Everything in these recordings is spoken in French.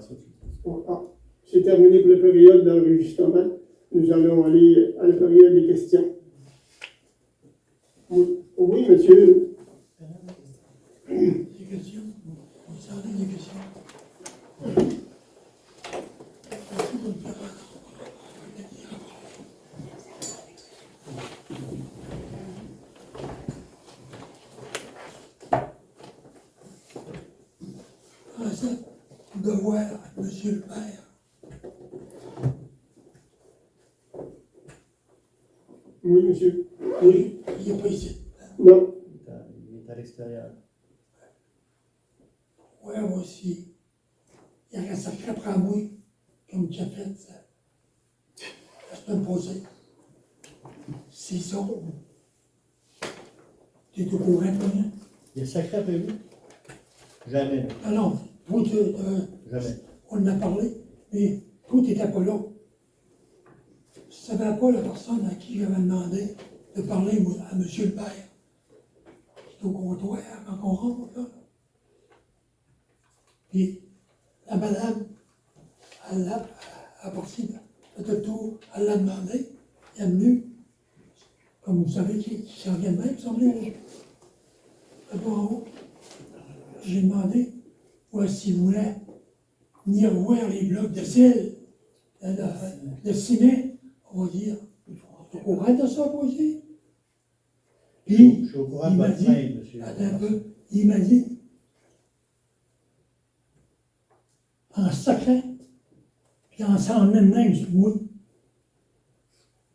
ça. Bon, c'est terminé pour la période d'enregistrement. Nous allons aller à la période des questions. Oui, monsieur. Des questions? Vous avez des questions? Ça, de voir monsieur le maire. Oui, monsieur. Oui. Il n'est pas ici. Non. Il est à l'extérieur. Ouais, moi aussi. Il reste à faire après moi, comme tu as fait ça. La semaine passée. C'est ça. Tu es au courant de rien? Il y a sacré après lui? Jamais. Ah non, toi, Jamais. on en a parlé, mais toi, tu n'étais pas là. Tu ne savais pas la personne à qui j'avais demandé de parler moi, à monsieur le maire. Qui est au comptoir quand on rentre, là. Puis, la madame, elle a parti de tout, elle l'a demandé, elle est venue, comme vous savez, qui s'en vient de même, il semblait, là-bas en haut. J'ai demandé, s'il voulait venir voir les blocs de sel, de ciment, on va dire. Tu es au courant de ça, moi aussi? Puis, Je suis au courant il de m'a votre dit, plainte, monsieur. attends un peu, il m'a dit, en sacrant, puis en s'en même sur moi.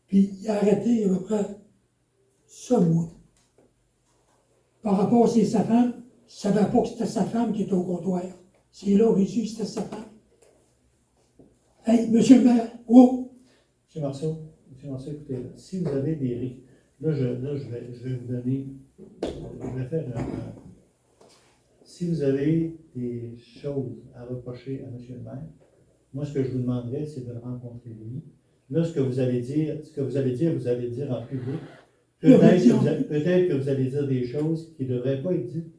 Puis il a arrêté à peu près ça, moi. Par rapport à sa femme, il ne savait pas que c'était sa femme qui était au comptoir. C'est là où j'ai su que c'était sa femme. Hey, monsieur le maire, oh! Monsieur Marceau, écoutez, là, si vous avez des... Là, je vais vous donner... Je vais faire un... Si vous avez des choses à reprocher à monsieur le maire, moi, ce que je vous demanderais, c'est de le rencontrer lui. Là, ce que vous allez dire, vous allez le dire en public. Peut-être que vous allez dire des choses qui ne devraient pas être dites.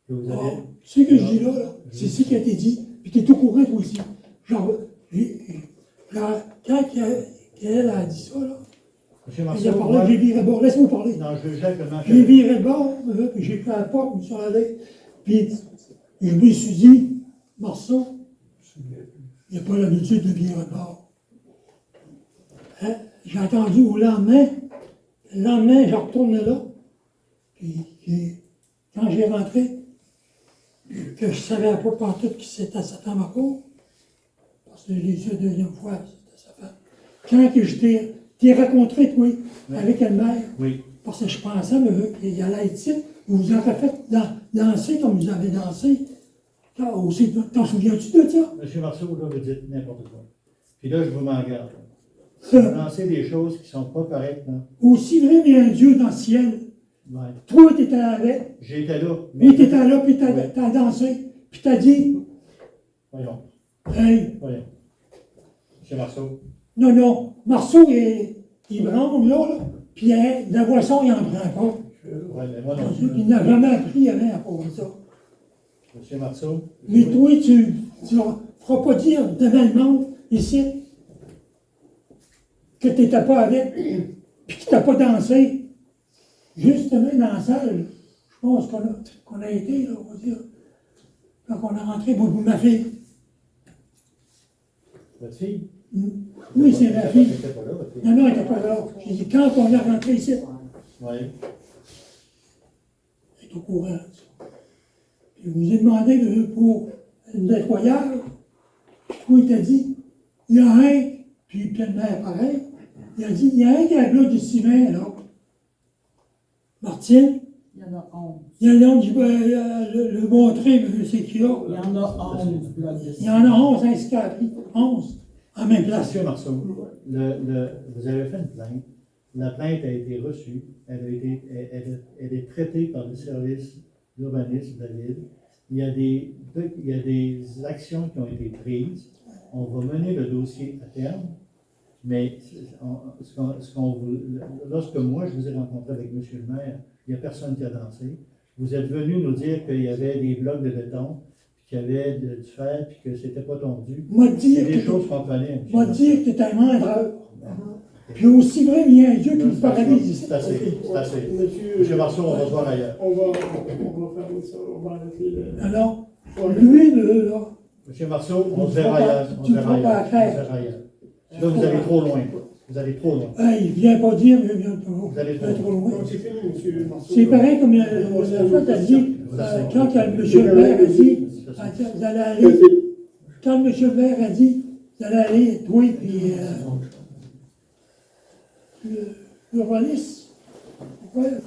Que vous allez... Ce que je dis là, c'est ce qui a été dit, puis tu es au courant toi aussi. Genre, quand elle a dit ça, là, Monsieur il a Marceau, parlé, j'ai viré de bord, laisse-moi parler. non, je veux juste comment J'ai viré de bord, puis j'ai fait la porte, je me suis allé, puis je me suis dit, Marceau, il n'y a pas l'habitude de virer de bord. Hein? J'ai attendu au lendemain, le lendemain, je retourne là, puis quand j'ai rentré, que je ne savais pas pantoute qui c'était sa femme à court, parce que je l'ai su la deuxième fois, c'était sa femme. Quand que je t'ai rencontré, toi, avec elle-mère, oui. Parce que je pensais qu'il allait être ici, vous vous avez fait danser comme vous avez dansé. T'en souviens-tu de ça? Monsieur Marceau, là, vous dites n'importe quoi. Puis là, je vous m'en garde. Vous lancez des choses qui ne sont pas correctes, non? Aussi vrai, mais un Dieu dans le ciel. Ouais. Toi, tu étais avec. J'étais là. Oui, tu étais là, puis tu as dansé. Puis tu as dit, Voyons. hey, Voyons. Monsieur Marceau. non, Marceau, il branle là, puis la boisson, il n'en prend pas. Ouais, mais moi non plus. Il n'a jamais appris rien à part ça. Monsieur Marceau. Mais toi, tu ne feras pas dire devant le monde, ici, que tu n'étais pas avec, puis que tu n'as pas dansé. Justement, dans la salle, je pense qu'on a été, là, on va dire, quand on est rentré, moi, ma fille. Votre fille? Oui, c'est ma fille. Elle n'était pas là, votre fille. Non, elle n'était pas là. J'ai dit, quand on est rentré ici, Oui. elle est au courant. Puis je vous ai demandé pour le nettoyage. Toi, il t'a dit, il y a un, puis plein de mer pareil. Il a dit, il y a un qui a un bloc de ciment, là. Martine? Il y en a 11. Il y en a qui le montrer, mais c'est qu'il y a. Il y en a 11 blocs de Il y en a 11, hein, ce qu'il a pris. 11. En même place. Monsieur Marceau, vous avez fait une plainte. La plainte a été reçue. Elle est traitée par le service d'urbanisme de la ville. Il y a des actions qui ont été prises. On va mener le dossier à terme. Mais lorsque moi je vous ai rencontré avec M. le maire, il n'y a personne qui a dansé. Vous êtes venu nous dire qu'il y avait des blocs de béton, qu'il y avait du fer, puis que c'était pas tondu. M'a C'est dit des que choses qu'on connaît. m'a dit que t'es un menteur. Puis aussi vrai, il y a un Dieu qui me paralyse ici. C'est assez, c'est assez. Monsieur, Monsieur Marceau, on va se voir ailleurs. on va fermer ça, on va arrêter le... Alors, Ouais. lui, là, Monsieur Marceau, on se Tu verra ne feras ailleurs. pas- On tu se ne verra feras pas ailleurs. affaire. On se verra ailleurs. Là, vous allez trop loin. Vous allez trop loin. il vient pas dire, mais il vient trop, Vous allez il vient trop loin. Donc, c'est fini, monsieur Marceau. C'est pareil comme la fois, t'as dit, quand monsieur le maire a dit, vous allez aller, Merci. quand monsieur le maire a dit, vous allez aller, toi, puis l'urbaniste,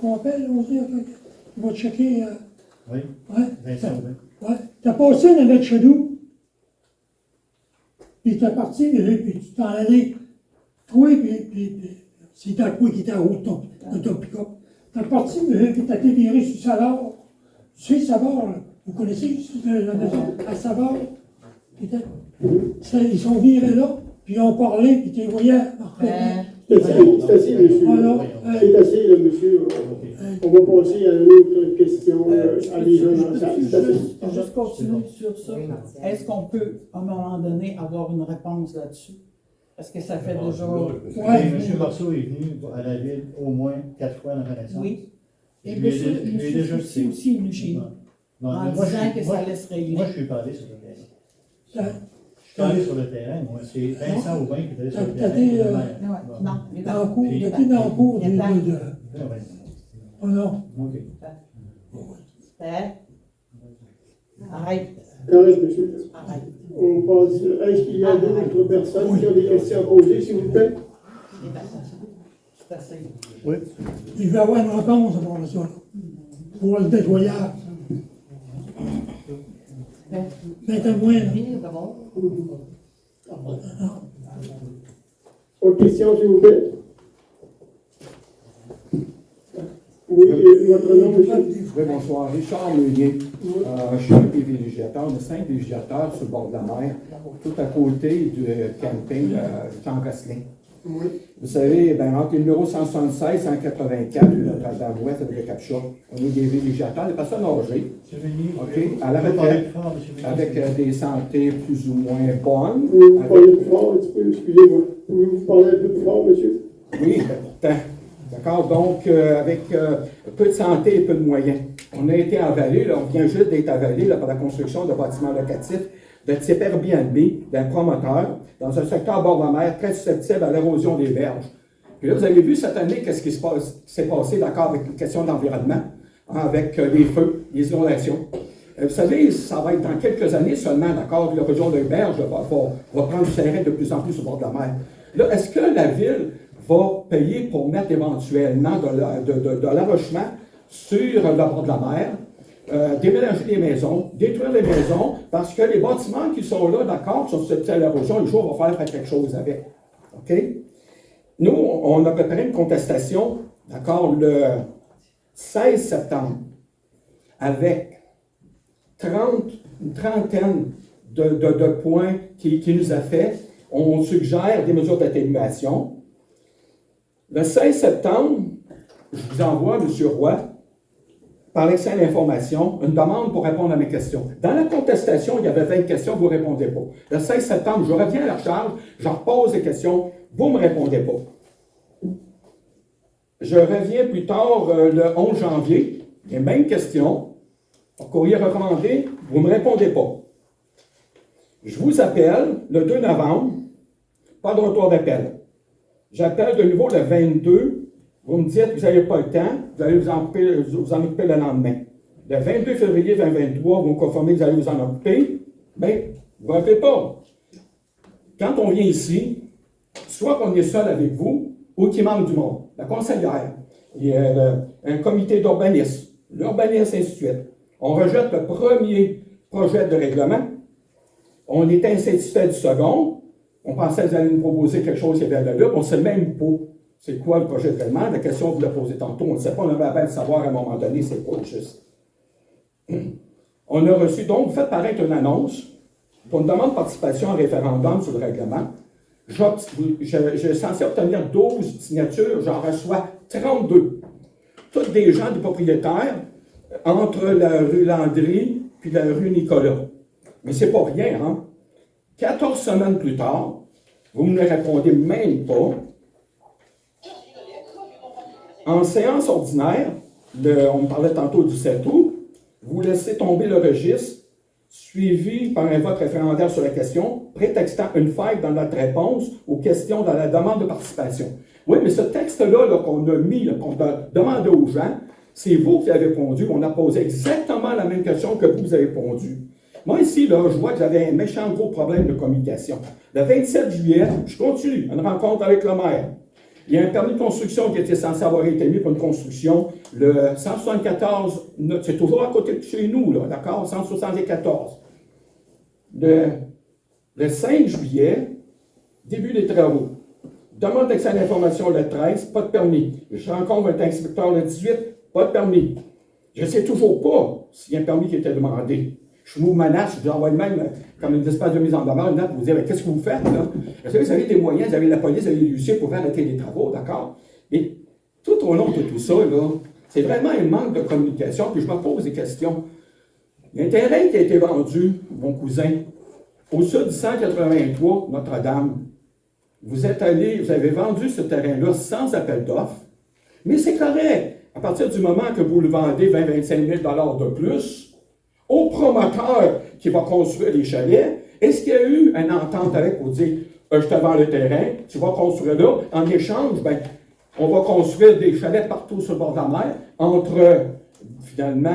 qu'on appelle, on dit, il va checker, Oui, ouais, Vincent Aubin. ouais, t'as passé avec chez nous, puis t'es parti, puis tu t'en allais, toi, puis c'est ta quoi qui était en haut de ton pick-up. T'es parti, puis t'as été viré sur Savard. Tu sais, Savard, là, vous connaissez la maison à Savard? Ils sont virés là, puis ils ont parlé, puis t'es voyais. C'est assez, monsieur. Alors, C'est assez, là, monsieur. On va passer à une autre question à des gens dans la salle. C'est assez. Juste continuer sur ça. Est-ce qu'on peut, à un moment donné, avoir une réponse là-dessus? Parce que ça fait déjà... Ouais. Monsieur Marceau est venu à la ville au moins 4 fois dans la Renaissance. Oui. Et Je lui ai monsieur dé- je lui ai déjà Soucy dit. aussi est venu chez nous, Non, en mais moi, je disant suis- que moi- ça allait se régler. Moi, je suis pas allé sur le terrain. ça- Je suis allé sur le terrain, moi. C'est Vincent Aubin qui est allé sur le T'as terrain. été, le Ouais, maire. non, il est dans le cours, Puis- t'étais dans le cours Il attend. Ah, ouais. Oh non. OK. Hein? Arrête, Correct, monsieur. arrête. On passe. Est-ce qu'il y a d'autres personnes qui ont des questions à poser, s'il vous plaît? C'est assez. Oui. Il va y avoir une réponse pour ça, là, pour le nettoyage. Mais t'as moins, là. Autre question, s'il vous plaît? Oui, votre nom, monsieur? Oui, bonsoir. Richard Meunier. Je suis un des villégiateurs, de 5 villégiateurs sur le bord de la mer, tout à côté du camping Jean Gosselin. Oui. Vous savez, ben, entre le numéro 176 et 184, Notre-Dame-Ouest avec le Capcha, on est des villégiateurs, des personnes âgées, OK, avec des santé plus ou moins bonnes. Vous avec- parlez plus fort un petit peu, excusez-moi. Vous parlez un peu plus fort, monsieur? Oui, ben, d'accord. Donc, avec peu de santé et peu de moyens. On a été avalé, là, on vient juste d'être avalé là, par la construction de bâtiments locatifs de type Airbnb d'un promoteur dans un secteur à bord de la mer très susceptible à l'érosion des berges. Puis là, vous avez vu cette année qu'est-ce qui s'est passé, d'accord, avec les questions d'environnement, hein, avec les feux, les inondations. Vous savez, ça va être dans quelques années seulement, d'accord, l'érosion des berges va prendre du terrain de plus en plus au bord de la mer. Là, est-ce que la ville va payer pour mettre éventuellement de l'arrochement sur le bord de la mer, déménager des maisons, détruire les maisons, parce que les bâtiments qui sont là, d'accord, sont susceptibles à l'érosion, le jour, on va faire quelque chose avec. OK? Nous, on a préparé une contestation, d'accord, le 16 septembre, avec une trentaine de points qui nous a fait. On suggère des mesures d'atténuation. Le 16 septembre, je vous envoie, M. Roy, par l'excès d'information, une demande pour répondre à mes questions. Dans la contestation, il y avait 20 questions, vous ne répondez pas. Le 16 septembre, je reviens à la charge, j'en repose des questions, vous ne me répondez pas. Je reviens plus tard, le 11 janvier, les mêmes questions, courrier recommandé, vous ne me répondez pas. Je vous appelle le 2 novembre, pas de retour d'appel. J'appelle de nouveau le 22, vous me dites que vous n'avez pas le temps, vous allez vous en occuper le lendemain. Le 22 février 2023, vous me confirmez que vous allez vous en occuper, mais vous ne rappelez pas. Quand on vient ici, soit qu'on est seul avec vous, ou qu'il manque du monde. La conseillère, il y a un comité d'urbanisme, l'urbanisme, ainsi de suite. On rejette le premier projet de règlement. On était insatisfait du second. On pensait que vous alliez nous proposer quelque chose qui avait de là. On ne sait même pas c'est quoi le projet de règlement. La question que vous l'avez posée tantôt, on ne sait pas, on avait à peine de savoir à un moment donné c'est quoi juste. On a reçu, donc, vous faites paraître une annonce pour une demande de participation à un référendum sur le règlement. J'ai censé obtenir 12 signatures, j'en reçois 32. Toutes des gens, des propriétaires, entre la rue Landry puis la rue Nicolas. Mais c'est pas rien, hein? 14 semaines plus tard, vous ne me répondez même pas. En séance ordinaire, on me parlait tantôt du 7 août, vous laissez tomber le registre, suivi par un vote référendaire sur la question, prétextant une faille dans notre réponse aux questions dans la demande de participation. Oui, mais ce texte-là qu'on a mis, qu'on a demandé aux gens, c'est vous qui avez répondu. On a posé exactement la même question que vous avez répondu. Moi, ici, là, je vois que j'avais un méchant gros problème de communication. Le 27 juillet, je continue, une rencontre avec le maire. Il y a un permis de construction qui était censé avoir été mis pour une construction. Le 174, c'est toujours à côté de chez nous, là, d'accord? 174. Le 5 juillet, début des travaux. Demande d'accès à l'information le 13, pas de permis. Je rencontre un inspecteur le 18, pas de permis. Je ne sais toujours pas s'il y a un permis qui était demandé. Je vous menace, je vous envoie même comme une espèce de mise en demeure, une note pour vous dire qu'est-ce que vous faites là? Vous avez des moyens, vous avez la police, vous avez l'huissier pour arrêter les travaux, d'accord? Et tout au long de tout ça, là, c'est vraiment un manque de communication, puis je me pose des questions. Il y a un terrain qui a été vendu, mon cousin, au sud du 183 Notre-Dame. Vous êtes allé, vous avez vendu ce terrain-là sans appel d'offres, mais c'est correct. À partir du moment que vous le vendez 20-25 000 $ de plus, au promoteur qui va construire les chalets, est-ce qu'il y a eu une entente avec pour dire je te vends le terrain, tu vas construire là, en échange, ben, on va construire des chalets partout sur le bord de la mer, entre finalement,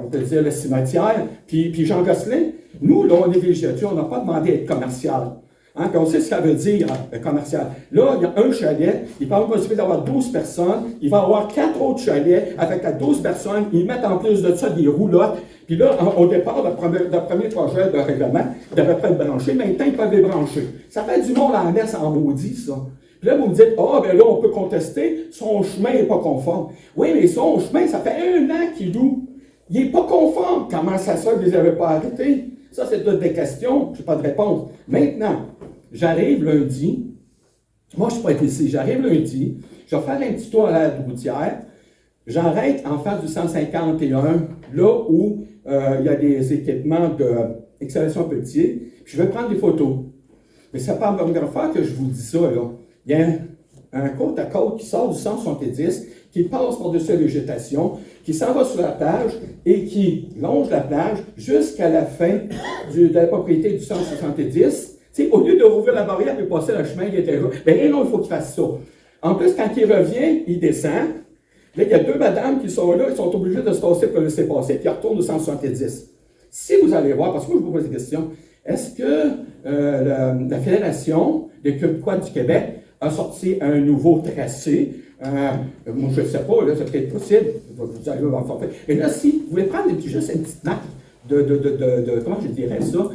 on peut dire le cimetière, puis Jean Gosselin. Nous, là, on est végétaux, on n'a pas demandé à être commercial. Hein, puis on sait ce que ça veut dire, commercial. Là, il y a un chalet, il va avoir possibilité d'avoir 12 personnes, il va avoir 4 autres chalets avec 12 personnes, ils mettent en plus de ça des roulottes. Puis là, au départ, le premier projet de règlement, il devait pas être branché, maintenant, ils peuvent les brancher. Ça fait du monde à la messe en maudit, ça. Puis là, vous me dites, ben là, on peut contester, son chemin n'est pas conforme. Oui, mais son chemin, ça fait 1 an qu'il loue. Il n'est pas conforme. Comment ça se fait que vous ne les avez pas arrêtés? Ça, c'est toutes des questions, je n'ai pas de réponse. Maintenant, j'arrive lundi. Moi, je ne suis pas ici. J'arrive lundi. Je vais faire un petit tour à la routière. J'arrête en face du 151, là où il y a des équipements d'excavation petit. Je vais prendre des photos. Mais c'est pas la première fois que je vous dis ça, là. Il y a un côte à côte qui sort du 170, qui passe par-dessus la végétation, qui s'en va sur la plage et qui longe la plage jusqu'à la fin de la propriété du 170. T'sais, au lieu de rouvrir la barrière et passer le chemin qui était là, ben non, il faut qu'il fasse ça. En plus, quand il revient, il descend. Là, il y a 2 madames qui sont là, ils sont obligés de se tasser pour le laisser passer, puis ils retournent au 170. Si vous allez voir, parce que moi, je vous pose des questions, est-ce que la Fédération des clubs quad du Québec a sorti un nouveau tracé? Moi, je ne sais pas, là, c'est peut-être possible. Vous allez voir forfait. Et là, si vous voulez prendre juste une petite nappe comment je dirais ça?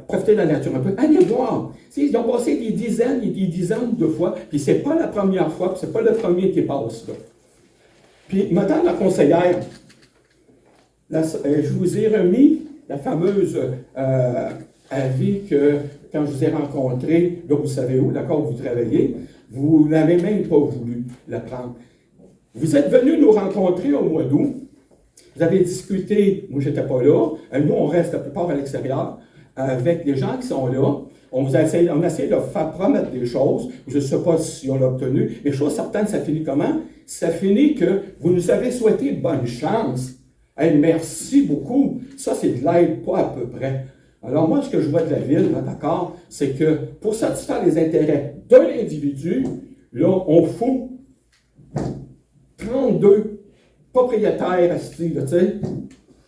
Profiter de la nature un peu. Allez voir. Ils ont passé des dizaines et des dizaines de fois, puis c'est pas la première fois, puis c'est pas le premier qui passe là. Puis, madame la conseillère, je vous ai remis la fameuse avis que, quand je vous ai rencontré, là, vous savez où, d'accord, vous travaillez, vous n'avez même pas voulu la prendre. Vous êtes venu nous rencontrer au mois d'août, vous avez discuté, moi, j'étais pas là, nous, on reste la plupart à l'extérieur, avec les gens qui sont là. On a essayé de faire promettre des choses. Je ne sais pas si on l'a obtenu. Les choses certaines, ça finit comment? Ça finit que vous nous avez souhaité bonne chance. Hey, merci beaucoup. Ça, c'est de l'aide, pas à peu près. Alors moi, ce que je vois de la ville, là, d'accord, c'est que pour satisfaire les intérêts de l'individu, là, on fout 32 propriétaires assis, tu sais.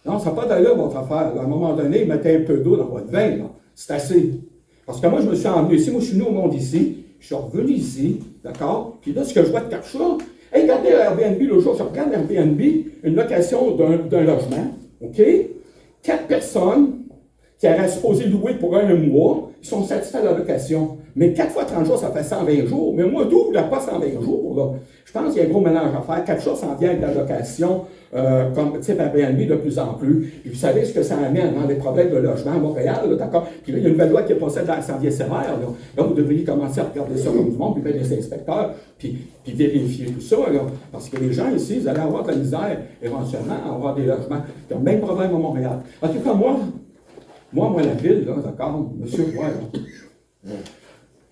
Non, ça n'a pas d'allure, votre affaire. Là, à un moment donné, mettez un peu d'eau dans votre vin, là. C'est assez. Parce que moi, je me suis emmené ici. Moi, je suis venu au monde ici. Je suis revenu ici, d'accord? Puis là, ce que je vois de quelque chose, hey, regardez Airbnb l'autre jour. Je regarde Airbnb, une location d'un logement, OK? 4 personnes qui auraient supposé louer pour 1 mois, ils sont satisfaits de la location. Mais 4 fois 30 jours, ça fait 120 jours. Mais moi, d'où là pas 120 jours, là? Je pense qu'il y a un gros mélange à faire. 4 jours, ça en vient avec la location, comme type Airbnb de plus en plus. Puis vous savez ce que ça amène dans les problèmes de logement à Montréal, là, d'accord? Puis là, il y a une nouvelle loi qui est passée dans ça vient sévère, là. Là, vous devriez commencer à regarder ça comme du monde, puis mettre des inspecteurs, puis vérifier tout ça, là. Parce que les gens ici, vous allez avoir de la misère, éventuellement, à avoir des logements. Il y a le même problème à Montréal. En tout cas, moi, Moi, la ville, là, d'accord, monsieur, moi, là, je ne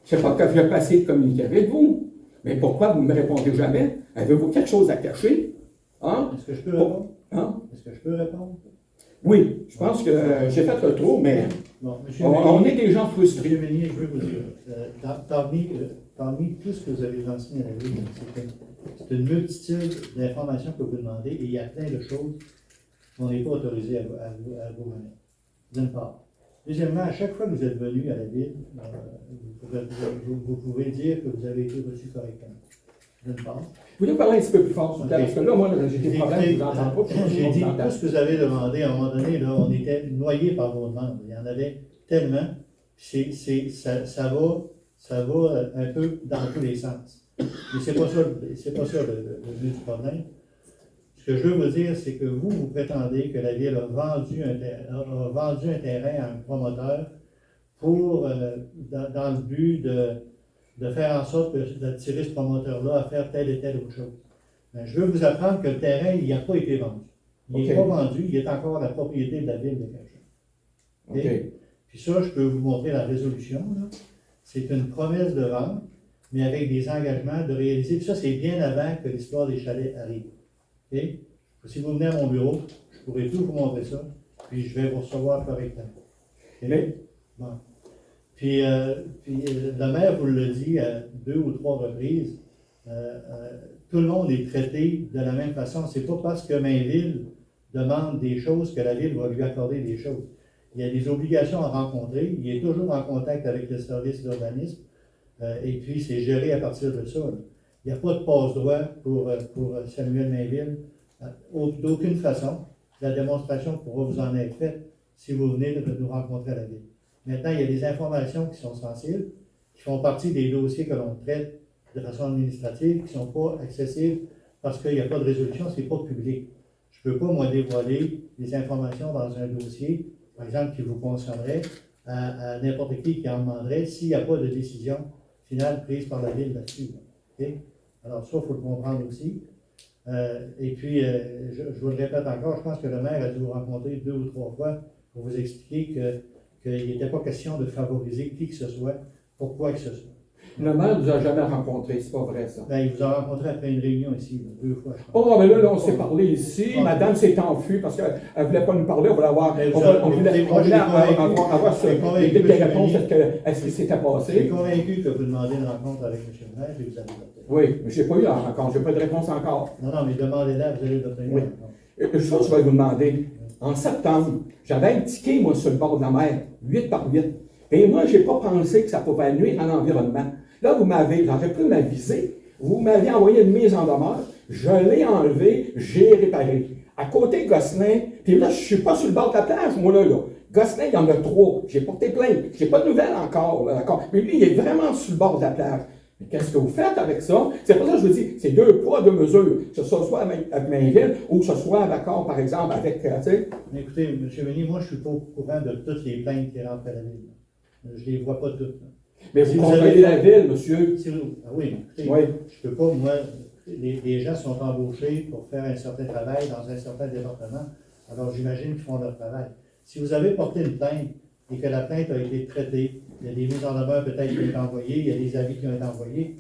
sais pas quand je vais passer de communiquer avec vous, mais pourquoi vous ne me répondez jamais? Avez-vous quelque chose à cacher? Hein? Est-ce que je peux répondre? Hein? Est-ce que je peux répondre? Oui, je pense que j'ai fait le tour, mais Bon, monsieur on Meunier, est des gens frustrés. Monsieur Meunier, je veux vous dire, parmi tout ce que vous avez enseigné à la ville, c'est une multitude d'informations que vous demandez et il y a plein de choses qu'on n'est pas autorisé à vous remettre. D'une part. Deuxièmement, à chaque fois que vous êtes venu à la ville, vous pouvez dire que vous avez été reçu correctement. D'une part. Vous voulez parler un petit peu plus fort, s'il vous plaît, parce que là, moi, j'ai des problèmes, je vous entends pas. J'ai dit tout ce que vous avez demandé. À un moment donné, là, on était noyé par vos demandes. Il y en avait tellement. Ça va un peu dans tous les sens. Mais c'est pas ça le but du problème. Ce que je veux vous dire, c'est que vous prétendez que la Ville a vendu un terrain à un promoteur pour, dans le but de faire en sorte d'attirer ce promoteur-là à faire telle et telle autre chose. Ben, je veux vous apprendre que le terrain, il n'a pas été vendu. Il n'est pas vendu, il est encore la propriété de la Ville de Cachan. OK. Puis ça, je peux vous montrer la résolution. C'est une promesse de vente, mais avec des engagements de réaliser. Puis ça, c'est bien avant que l'histoire des chalets arrive. Okay? Si vous venez à mon bureau, je pourrais tout vous montrer ça, puis je vais vous recevoir correctement. Okay? Bon. Puis le maire vous l'a dit à 2 ou 3 reprises, tout le monde est traité de la même façon. C'est pas parce que Mainville demande des choses que la Ville va lui accorder des choses. Il y a des obligations à rencontrer. Il est toujours en contact avec le service d'urbanisme. Et puis, c'est géré à partir de ça. Là. Il n'y a pas de passe-droit pour Samuel Mainville, d'aucune façon. La démonstration pourra vous en être faite si vous venez de nous rencontrer à la Ville. Maintenant, il y a des informations qui sont sensibles, qui font partie des dossiers que l'on traite de façon administrative, qui ne sont pas accessibles parce qu'il n'y a pas de résolution, ce n'est pas public. Je ne peux pas, moi, dévoiler des informations dans un dossier, par exemple, qui vous concernerait à n'importe qui en demanderait s'il n'y a pas de décision finale prise par la Ville là-dessus. Okay? Alors ça, il faut le comprendre aussi. Et puis, je vous le répète encore, je pense que le maire a dû vous rencontrer 2 ou 3 fois pour vous expliquer qu'il n'était pas question de favoriser qui que ce soit, pour quoi que ce soit. Le maire ne nous a jamais rencontrés, c'est pas vrai ça. Ben, il vous a rencontré après une réunion ici, 2 fois. Oh, mais là, on s'est parlé ici. Madame s'est enfuie parce qu'elle ne voulait pas nous parler. On voulait avoir, des réponses. Est-ce que c'était passé? Je suis convaincu que vous demandez une rencontre avec M. le maire et vous allez l'obtenir. Oui, mais je n'ai pas eu la rencontre. Je n'ai pas de réponse encore. Non, mais demandez-la, vous allez l'obtenir. Oui. Une chose, je vais vous demander. En septembre, j'avais un ticket, moi, sur le bord de la mer, 8 par 8. Et moi, je n'ai pas pensé que ça pouvait nuire à l'environnement. Là, j'aurais pu m'aviser. Vous m'avez envoyé une mise en demeure. Je l'ai enlevé, j'ai réparé. À côté de Gosselin, puis là, je ne suis pas sur le bord de la plage, moi, là. Gosselin, il y en a 3. J'ai porté plainte. Je n'ai pas de nouvelles encore, là, d'accord. Mais lui, il est vraiment sur le bord de la plage. Mais qu'est-ce que vous faites avec ça? C'est pour ça que je vous dis, c'est 2 poids, 2 mesures. Que ce soit avec Mainville ou que ce soit d'accord, par exemple, avec, tu sais. Mais écoutez, M. Meunier, moi, je ne suis pas au courant de toutes les plaintes qui rentrent à la Ville. Je ne les vois pas toutes. Mais vous contrôlez la Ville, monsieur. Ah oui, écoutez, Oui. je ne peux pas, moi, les gens sont embauchés pour faire un certain travail dans un certain département. Alors, j'imagine qu'ils font leur travail. Si vous avez porté une plainte et que la plainte a été traitée, il y a des mises en demeure peut-être qui ont été envoyées, il y a des avis qui ont été envoyés,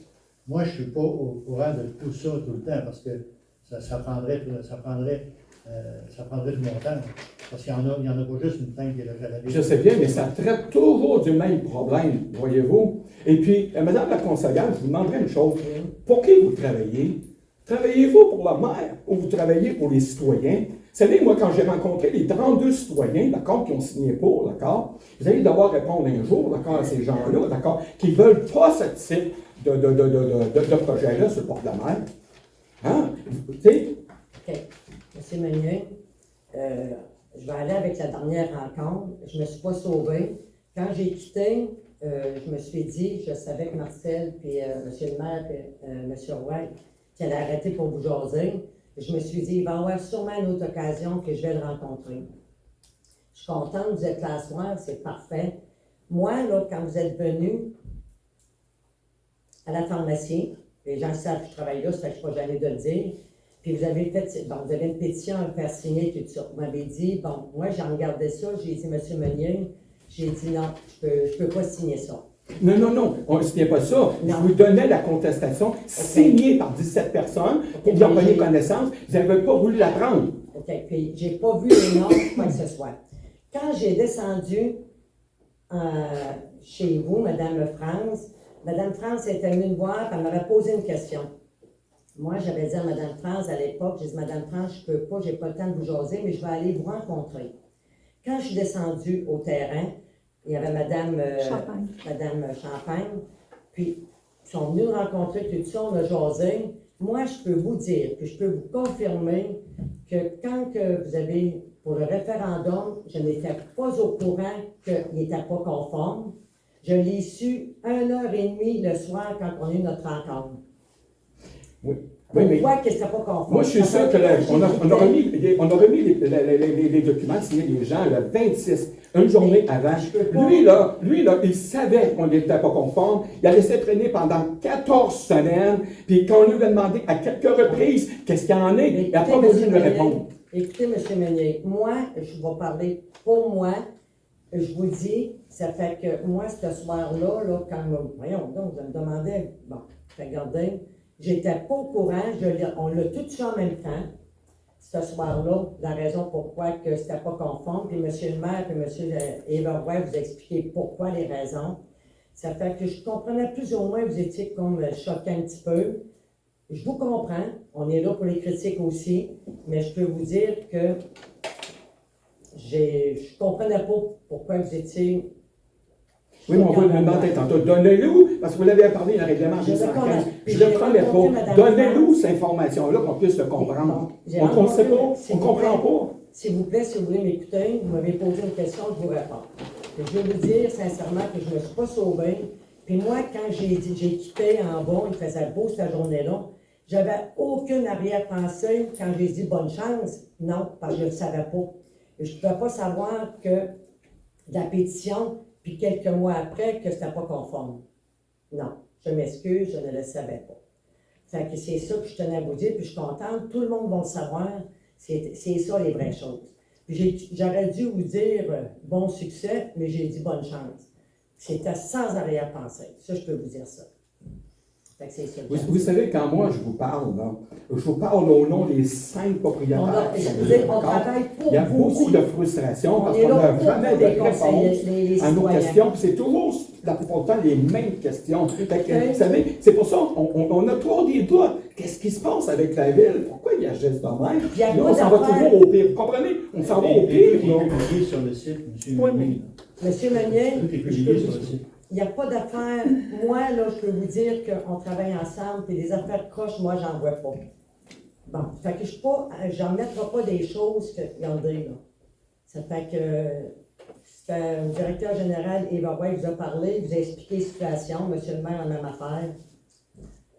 moi, je ne suis pas au courant de tout ça tout le temps parce que ça prendrait du montant. Parce qu'il n'y en a pas juste une plainte qui est logée à la Ville. Je sais bien, mais ça traite toujours du même problème, voyez-vous. Et puis, Madame la conseillère, je vous demanderai une chose. Pour qui vous travaillez? Travaillez-vous pour la maire ou vous travaillez pour les citoyens? Vous savez, moi, quand j'ai rencontré les 32 citoyens, d'accord, qui ont signé pour, d'accord, vous allez devoir répondre un jour, d'accord, à ces gens-là, d'accord, qui ne veulent pas ce type de projet-là sur le port de la mer. Hein? Tu sais? OK. M. Meunier, je vais aller avec la dernière rencontre. Je ne me suis pas sauvée. Quand j'ai quitté, je me suis dit, je savais que Marcel, puis M. le maire, puis M. Roy, qui allaient arrêter pour vous jaser. Je me suis dit, il va y avoir sûrement une autre occasion que je vais le rencontrer. Je suis contente, vous êtes là ce soir, c'est parfait. Moi, là, quand vous êtes venu à la pharmacie, les gens savent que je travaille là, ça fait que je ne suis pas gênée de le dire, Puis vous avez fait, bon, vous avez une pétition à me faire signer, tout ça. Vous m'avez dit, bon, moi j'ai regardé ça, j'ai dit, Monsieur Meunier, j'ai dit non, je peux pas signer ça. Non, non, non, on ne signait pas ça. Je Non. vous donnais la contestation signée par 17 personnes pour vous en preniez connaissance. Vous n'avez pas voulu la prendre. OK, puis j'ai pas vu les noms, quoi que ce soit. Quand j'ai descendu chez vous, Madame France était venue me voir, elle m'avait posé une question. Moi, j'avais dit à Madame France à l'époque, j'ai dit, Madame France, je peux pas, j'ai pas le temps de vous jaser, mais je vais aller vous rencontrer. Quand je suis descendue au terrain, il y avait Madame Champagne, puis ils sont venus nous rencontrer, tout ça, on a jasé. Moi, je peux vous dire, puis je peux vous confirmer que quand que vous avez, pour le référendum, je n'étais pas au courant qu'il n'était pas conforme. Je l'ai su 1h30 le soir quand on a eu notre rencontre. Oui. Oui, mais Pourquoi que c'était pas conforme? moi, je suis sûr qu'on aurait mis les documents signés des gens le 26, une journée avant. Lui, là, il savait qu'on n'était pas conforme. Il a laissé traîner pendant 14 semaines. Puis quand on lui a demandé à quelques reprises qu'est-ce qu'il y en est, il n'a pas voulu me répondre. Écoutez, M. Meunier, moi, je vais parler pour moi. Je vous dis, ça fait que moi, ce soir-là, voyons donc, je me demandais, bon, regardez, j'étais pas au courant, on l'a tout fait en même temps, ce soir-là, la raison pourquoi que c'était pas conforme, puis M. le maire et M. Everway vous expliquer pourquoi les raisons. Ça fait que je comprenais plus ou moins, vous étiez comme choqué un petit peu. Je vous comprends, on est là pour les critiques aussi, mais je peux vous dire que je comprenais pas pourquoi vous étiez... Oui, mais on va le demander tantôt. Donnez-nous, parce que vous l'avez parlé dans le règlement 215. Je ne le promets pas. Donnez-nous cette information-là qu'on puisse le comprendre. On ne sait pas, on ne comprend pas. S'il vous plaît, si vous voulez m'écouter, vous m'avez posé une question, je vous réponds. Et je vais vous dire sincèrement que je ne me suis pas sauvée. Puis moi, quand j'ai quitté en bas, il faisait beau cette journée-là, j'avais aucune arrière-pensée quand j'ai dit bonne chance. Non, parce que je ne le savais pas. Et je ne pouvais pas savoir que la pétition, puis quelques mois après, que c'était pas conforme. Non, je m'excuse, je ne le savais pas. Fait que c'est ça que je tenais à vous dire, puis je suis contente, tout le monde va le savoir, c'est ça les vraies choses. Puis j'aurais dû vous dire bon succès, mais j'ai dit bonne chance. C'était sans arrière-pensée, ça je peux vous dire ça. Fait que c'est ça. Vous savez, quand moi je vous parle, là, je vous parle au nom des 5 propriétaires. On travaille pour vous. Il y a beaucoup de frustration parce qu'on n'a jamais de réponse à nos questions. Puis c'est toujours la plupart du temps les mêmes questions. Fait que, vous savez, c'est pour ça qu'on a toujours des doutes. Qu'est-ce qui se passe avec la ville? Pourquoi il agissent de même? Puis on s'en va toujours au pire. Vous comprenez? On s'en va au pire. Tout est publié sur le site, M. Meunier. Monsieur Meunier, Tout est publié sur le site. il n'y a pas d'affaires. Moi, là, je peux vous dire qu'on travaille ensemble, puis des affaires croches, moi, j'en vois pas. Bon, fait que j'en mettrai pas des choses que, regardez, là. Ça fait que le directeur général, Eva White, vous a parlé, vous a expliqué la situation, monsieur le maire, la même affaire.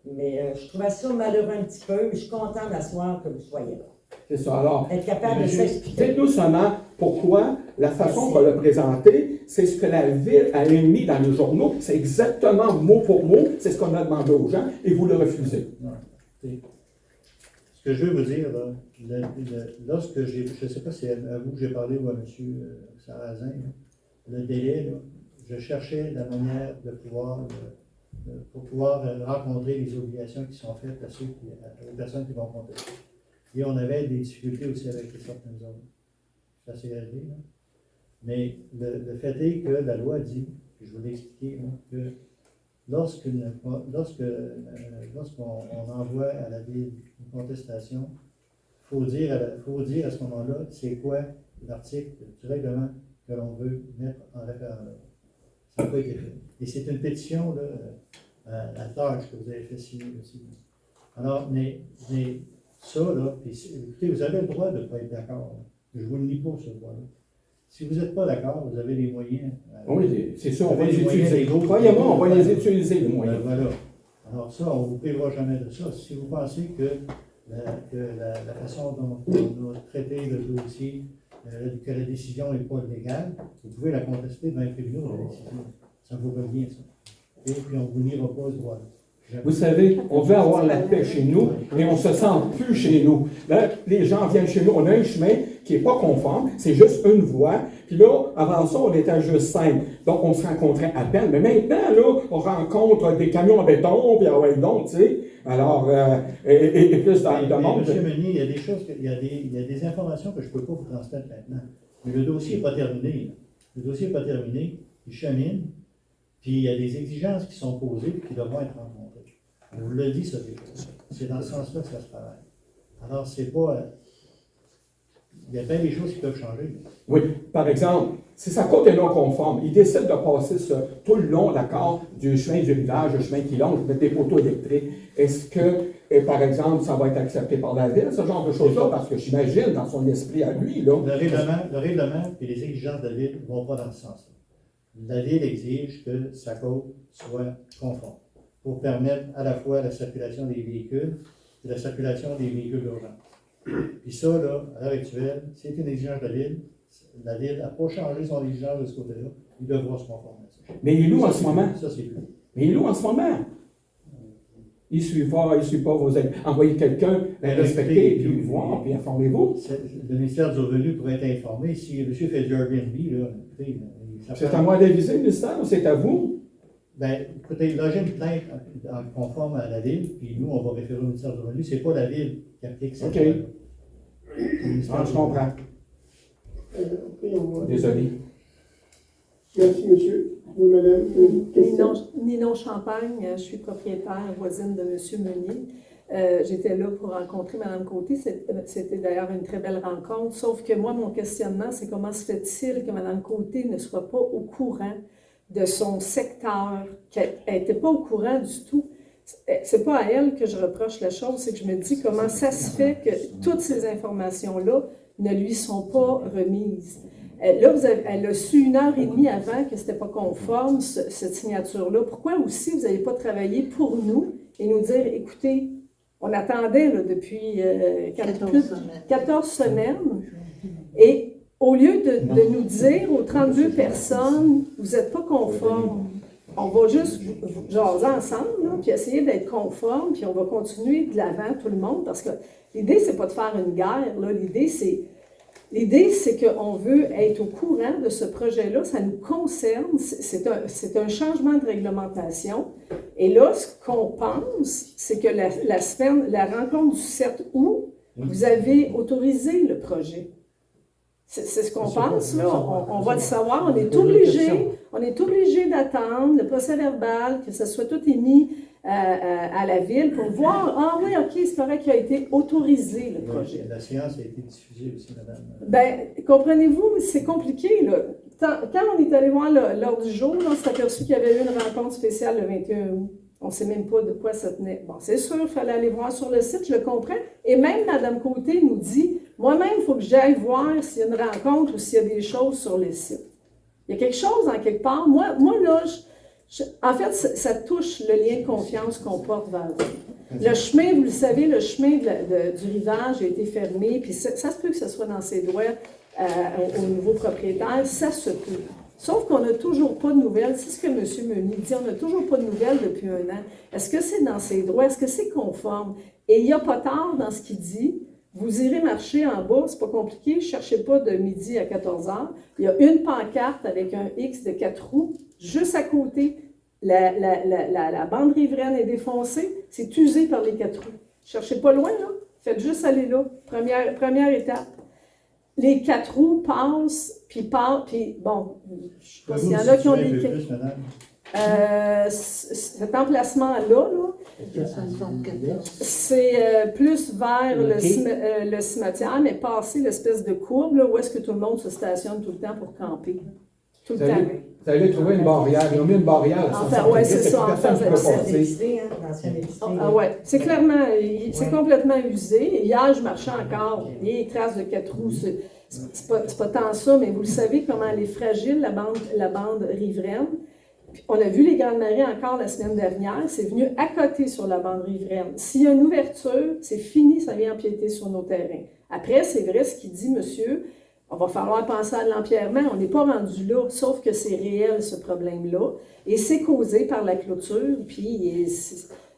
Mais je trouvais ça malheureux un petit peu, mais je suis content d'asseoir que vous soyez là. C'est ça. Alors, être capable de s'expliquer. dites-nous seulement pourquoi la façon qu'on l'a présenté, c'est ce que la ville a émis dans les journaux, c'est exactement mot pour mot, c'est ce qu'on a demandé aux gens, et vous le refusez. Ce que je veux vous dire, là, lorsque je ne sais pas si c'est à vous que j'ai parlé ou à M. Sarrazin, le délai, là, je cherchais la manière de pouvoir, pour pouvoir rencontrer les obligations qui sont faites aux personnes qui vont contester. Et on avait des difficultés aussi avec les certaines zones. C'est assez réglé, là. Mais le fait est que la loi dit, puis je vous l'ai expliqué, là, que lorsqu'on envoie à la ville une contestation, il faut dire à ce moment-là c'est quoi l'article du règlement que l'on veut mettre en référendum. Ça n'a pas été fait. Et c'est une pétition là, à tâche que vous avez fait signer aussi. Alors, mais ça, là, écoutez, vous avez le droit de ne pas être d'accord. Je ne vous le nie pas, ce droit-là. Si vous n'êtes pas d'accord, vous avez les moyens. Oui, c'est ça, on va les utiliser. Croyez-moi, on va les utiliser, les moyens. Voilà. Alors ça, on ne vous privera jamais de ça. Si vous pensez que la façon dont on a traité le dossier, que la décision n'est pas légale, vous pouvez la contester devant les tribunaux, la décision. Ça ne vaut pas bien, ça. Et puis on ne vous niera pas ce droit-là. Vous savez, on veut avoir la paix chez nous et on se sent plus chez nous. Là, les gens viennent chez nous, on a un chemin qui n'est pas conforme, c'est juste une voie. Puis là, avant ça, on était juste 5. Donc, on se rencontrait à peine. Mais maintenant, là, on rencontre des camions en béton, puis ah ouais, donc, tu sais. Alors, et plus dans le monde. Monsieur Meunier, il y a des choses, il y a des informations que je ne peux pas vous transmettre maintenant. Mais le dossier n'est pas terminé. Le dossier n'est pas terminé, il chemine, puis il y a des exigences qui sont posées et qui devront être rencontrées. On vous le dit, ça, des choses. C'est dans ce sens-là que ça se travaille. Alors, c'est pas. Il y a bien des choses qui peuvent changer. Oui, par exemple, si sa côte est non conforme, il décide de passer tout le long, d'accord, du chemin du rivage, le chemin qui longe, mettre des poteaux électriques. Est-ce que, par exemple, ça va être accepté par la ville, ce genre de choses-là? Parce que j'imagine, dans son esprit à lui, là. Le règlement et les exigences de la ville ne vont pas dans ce sens-là. La ville exige que sa côte soit conforme pour permettre à la fois la circulation des véhicules et la circulation des véhicules d'urgence. Puis ça, là, à l'heure actuelle, c'est une exigence de la ville. La ville n'a pas changé son exigence de ce côté-là. Il devra se conformer à ça. Mais il est où en ce moment? Ça, c'est plus. Mais il est où en ce moment? Il ne suit pas vos aides. Envoyez quelqu'un respecter, puis voir, puis informez-vous. Le ministère du Revenu pourrait être informé. Si le monsieur fait du Airbnb, là, écoutez, c'est à moi d'aviser le ministère ou c'est à vous? Ben, écoutez, logez une plainte conforme à la ville, puis nous, on va référer au ministère du Revenu. C'est pas la ville qui applique cette loi. Je comprends. Désolé. Merci, monsieur. Vous, madame, une question? Ninon Champagne, je suis propriétaire voisine de M. Meunier. J'étais là pour rencontrer Mme Côté. C'était d'ailleurs une très belle rencontre. Sauf que moi, mon questionnement, c'est comment se fait-il que Mme Côté ne soit pas au courant de son secteur, qu'elle n'était pas au courant du tout. C'est pas à elle que je reproche la chose, c'est que je me dis comment ça se fait que toutes ces informations-là ne lui sont pas remises. Là, elle a su 1h30 avant que ce n'était pas conforme, cette signature-là. Pourquoi aussi vous n'avez pas travaillé pour nous et nous dire, écoutez, on attendait là, depuis 14 semaines, et au lieu de nous dire aux 32 personnes, vous n'êtes pas conformes, on va juste jaser ensemble, là, puis essayer d'être conformes, puis on va continuer de l'avant tout le monde, parce que l'idée, c'est pas de faire une guerre, là. L'idée, c'est qu'on veut être au courant de ce projet-là, ça nous concerne, c'est un changement de réglementation. Et là, ce qu'on pense, c'est que la rencontre du 7 août, vous avez autorisé le projet. C'est ce qu'on pense, là. On va le savoir. On est obligé d'attendre le procès-verbal, que ça soit tout émis à la ville pour voir, ah oui, OK, c'est correct qu'il a été autorisé, le projet. La séance a été diffusée aussi, madame. Bien, comprenez-vous, c'est compliqué, là. Quand on est allé voir l'heure du jour, on s'est aperçu qu'il y avait eu une rencontre spéciale le 21 août. On ne sait même pas de quoi ça tenait. Bon, c'est sûr, il fallait aller voir sur le site, je le comprends. Et même Mme Côté nous dit, moi-même, il faut que j'aille voir s'il y a une rencontre ou s'il y a des choses sur le site. Il y a quelque chose en quelque part. Moi là, en fait, ça touche le lien de confiance qu'on porte vers vous. Le chemin, vous le savez, le chemin du rivage a été fermé, puis ça se peut que ce soit dans ses doigts au nouveau propriétaire, ça se peut. Sauf qu'on n'a toujours pas de nouvelles. C'est ce que M. Meunier dit. On n'a toujours pas de nouvelles depuis 1 an. Est-ce que c'est dans ses droits? Est-ce que c'est conforme? Et il n'y a pas tard dans ce qu'il dit. Vous irez marcher en bas, c'est pas compliqué. Ne cherchez pas de midi à 14 h. Il y a une pancarte avec un X de 4 roues. Juste à côté, la bande riveraine est défoncée. C'est usé par les 4 roues. Cherchez pas loin, là. Faites juste aller là. Première étape. Les 4 roues passent, puis bon, je sais pas s'il y en a qui ont des... Cet emplacement-là, c'est plus vers le cimetière, mais passer l'espèce de courbe, là, où est-ce que tout le monde se stationne tout le temps pour camper. Tout le temps. Vous allez trouver une barrière. Ils ont mis une barrière. Enfin, oui, c'est ça. Ouais, c'est clairement, c'est complètement usé. Hier, je marchais encore, des traces de 4 roues. C'est pas tant ça, mais vous le savez comment elle est fragile, la bande riveraine. Puis on a vu les grandes marées encore la semaine dernière. C'est venu à côté sur la bande riveraine. S'il y a une ouverture, c'est fini, ça vient empiéter sur nos terrains. Après, c'est vrai ce qu'il dit, monsieur. On va falloir penser à de l'empierrement. On n'est pas rendu là, sauf que c'est réel, ce problème-là. Et c'est causé par la clôture. Puis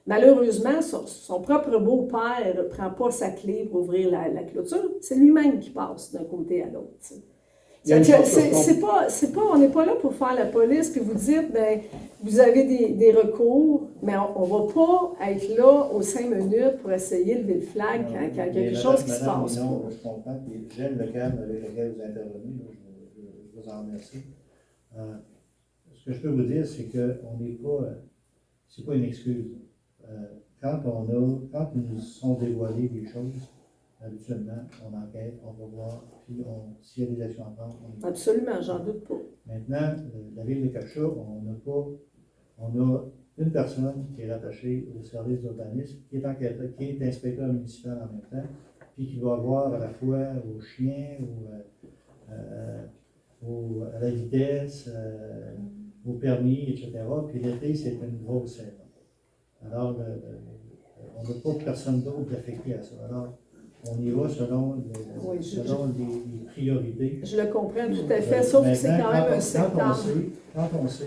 Malheureusement, son propre beau-père ne prend pas sa clé pour ouvrir la clôture. C'est lui-même qui passe d'un côté à l'autre. Tu sais. Il y a une chose que C'est pas, on n'est pas là pour faire la police puis vous dire, ben, vous avez des recours, mais on ne va pas être là aux 5 minutes pour essayer de lever le flag quand il y a quelque chose qui se passe. Non, je comprends, puis j'aime le calme avec lequel vous intervenez, là, je vous en remercie. Ce que je peux vous dire, c'est qu'on n'est pas, c'est pas une excuse. Quand ils nous sont dévoilés des choses, habituellement, on enquête, on va voir, puis s'il y a des actions à prendre, on y va. Absolument, j'en doute pas. Maintenant, la ville de Capcha, on a une personne qui est rattachée au service d'urbanisme, qui est enquêteur, qui est inspecteur municipal en même temps, puis qui va avoir à la fois aux chiens, à la vitesse, au permis, etc. Puis l'été, c'est une grosse saison. Alors, on n'a pas personne d'autre d'affecté à ça. Alors, on y va selon les priorités. Je le comprends tout à fait, sauf que c'est quand même un secteur. Quand on sait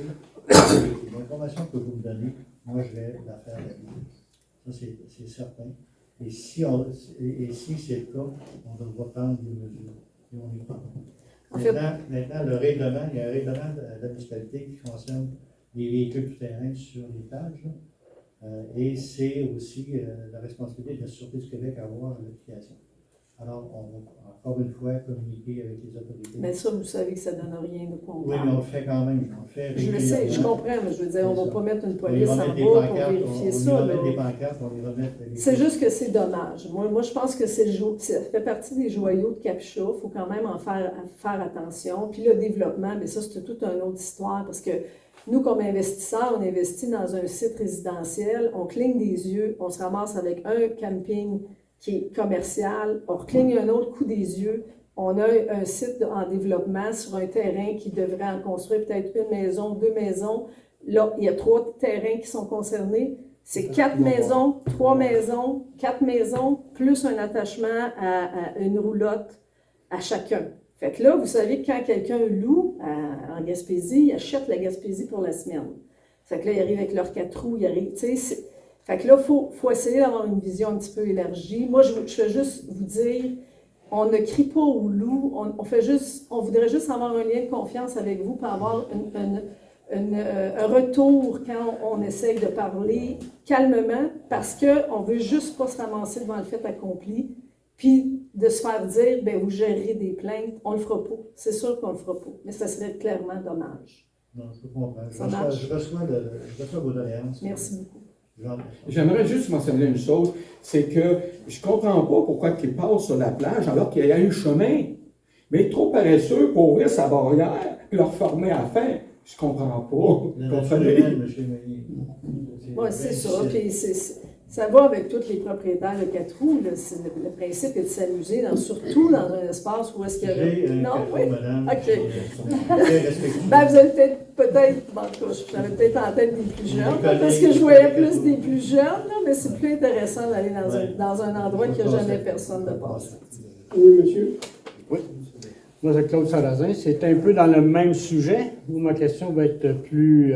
l'information que vous me donnez, moi, je vais la faire à la ville. Ça, c'est certain. Et si c'est le cas, on devra prendre des mesures. Et on y prend. Maintenant, le règlement, il y a un règlement de la municipalité qui concerne les véhicules tout-terrain sur l'étage. Et c'est aussi la responsabilité de la Sûreté du Québec à avoir l'application. Alors, on va encore une fois communiquer avec les autorités. Mais ça, vous savez que ça ne donne rien de concret. Oui, mais on le fait quand même. On le fait je le sais, je comprends, mais je veux dire, on ne va pas mettre une police en bas pour vérifier ça. On va mettre des pancartes, on les va mettre. C'est juste que c'est dommage. Moi, je pense que ça fait partie des joyaux de Capcha. Il faut quand même en faire attention. Puis le développement, mais ça, c'est toute une autre histoire parce que nous, comme investisseurs, on investit dans un site résidentiel, on cligne des yeux, on se ramasse avec un camping qui est commercial, on recligne un autre coup des yeux, on a un site en développement sur un terrain qui devrait en construire peut-être une maison, 2 maisons. Là, il y a 3 terrains qui sont concernés. C'est 4 maisons, 3 maisons, 4 maisons, plus un attachement à une roulotte à chacun. Fait que là, vous savez que quand quelqu'un loue en Gaspésie, il achète la Gaspésie pour la semaine. Fait que là, ils arrivent avec leurs 4 roues, ils arrivent, tu sais. Fait que là, faut essayer d'avoir une vision un petit peu élargie. Moi, je veux juste vous dire, on ne crie pas au loup, on voudrait juste avoir un lien de confiance avec vous pour avoir un retour quand on essaye de parler calmement parce qu'on ne veut juste pas se ramasser devant le fait accompli. Puis de se faire dire, bien, vous gérez des plaintes, on ne le fera pas. C'est sûr qu'on ne le fera pas, mais ça serait clairement dommage. Non, je comprends. Je reçois vos doléances. Merci beaucoup. J'aimerais juste mentionner une chose, c'est que je ne comprends pas pourquoi ils passent sur la plage alors qu'il y a un chemin. Mais trop paresseux pour ouvrir sa barrière et leur former à faire. Je ne comprends pas. Oui, c'est ça. Puis ça va avec tous les propriétaires de 4 roues. Le principe est de s'amuser, surtout dans un espace où est-ce qu'il y a... Non, oui? OK. Ben, vous avez peut-être, en tout cas, j'avais peut-être en tête des plus jeunes, parce que je voyais plus des plus jeunes, là, mais c'est plus intéressant d'aller dans un endroit qui n'a jamais personne de passer. Oui, monsieur. Oui. Moi, c'est Claude Sarrazin. C'est un peu dans le même sujet, où ma question va être plus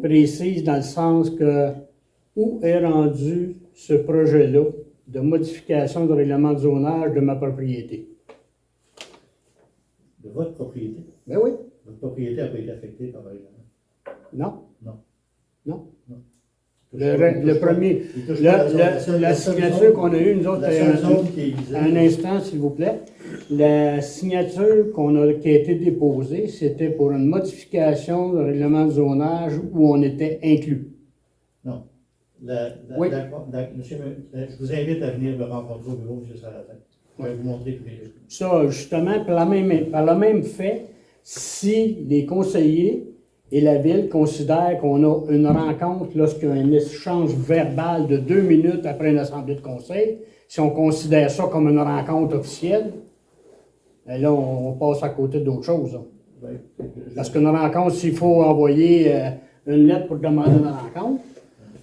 précise dans le sens que où est rendu ce projet-là de modification du règlement de zonage de ma propriété? De votre propriété? Ben oui. Votre propriété n'a pas été affectée par le règlement? Non. Non. Non. Non. Le premier, la signature qu'on a eue, nous autres, un instant, s'il vous plaît. La signature qui a été déposée, c'était pour une modification du règlement de zonage où on était inclus. Non. Oui. Monsieur, je vous invite à venir me rencontrer au bureau, M. Sarrazin. Je vais vous montrer tous les documents. Ça, justement, par le même fait, si les conseillers et la Ville considèrent qu'on a une rencontre lorsqu'il y a un échange verbal de 2 minutes après une assemblée de conseil, si on considère ça comme une rencontre officielle, là, on passe à côté d'autres choses. Parce qu'une rencontre, s'il faut envoyer une lettre pour demander une rencontre,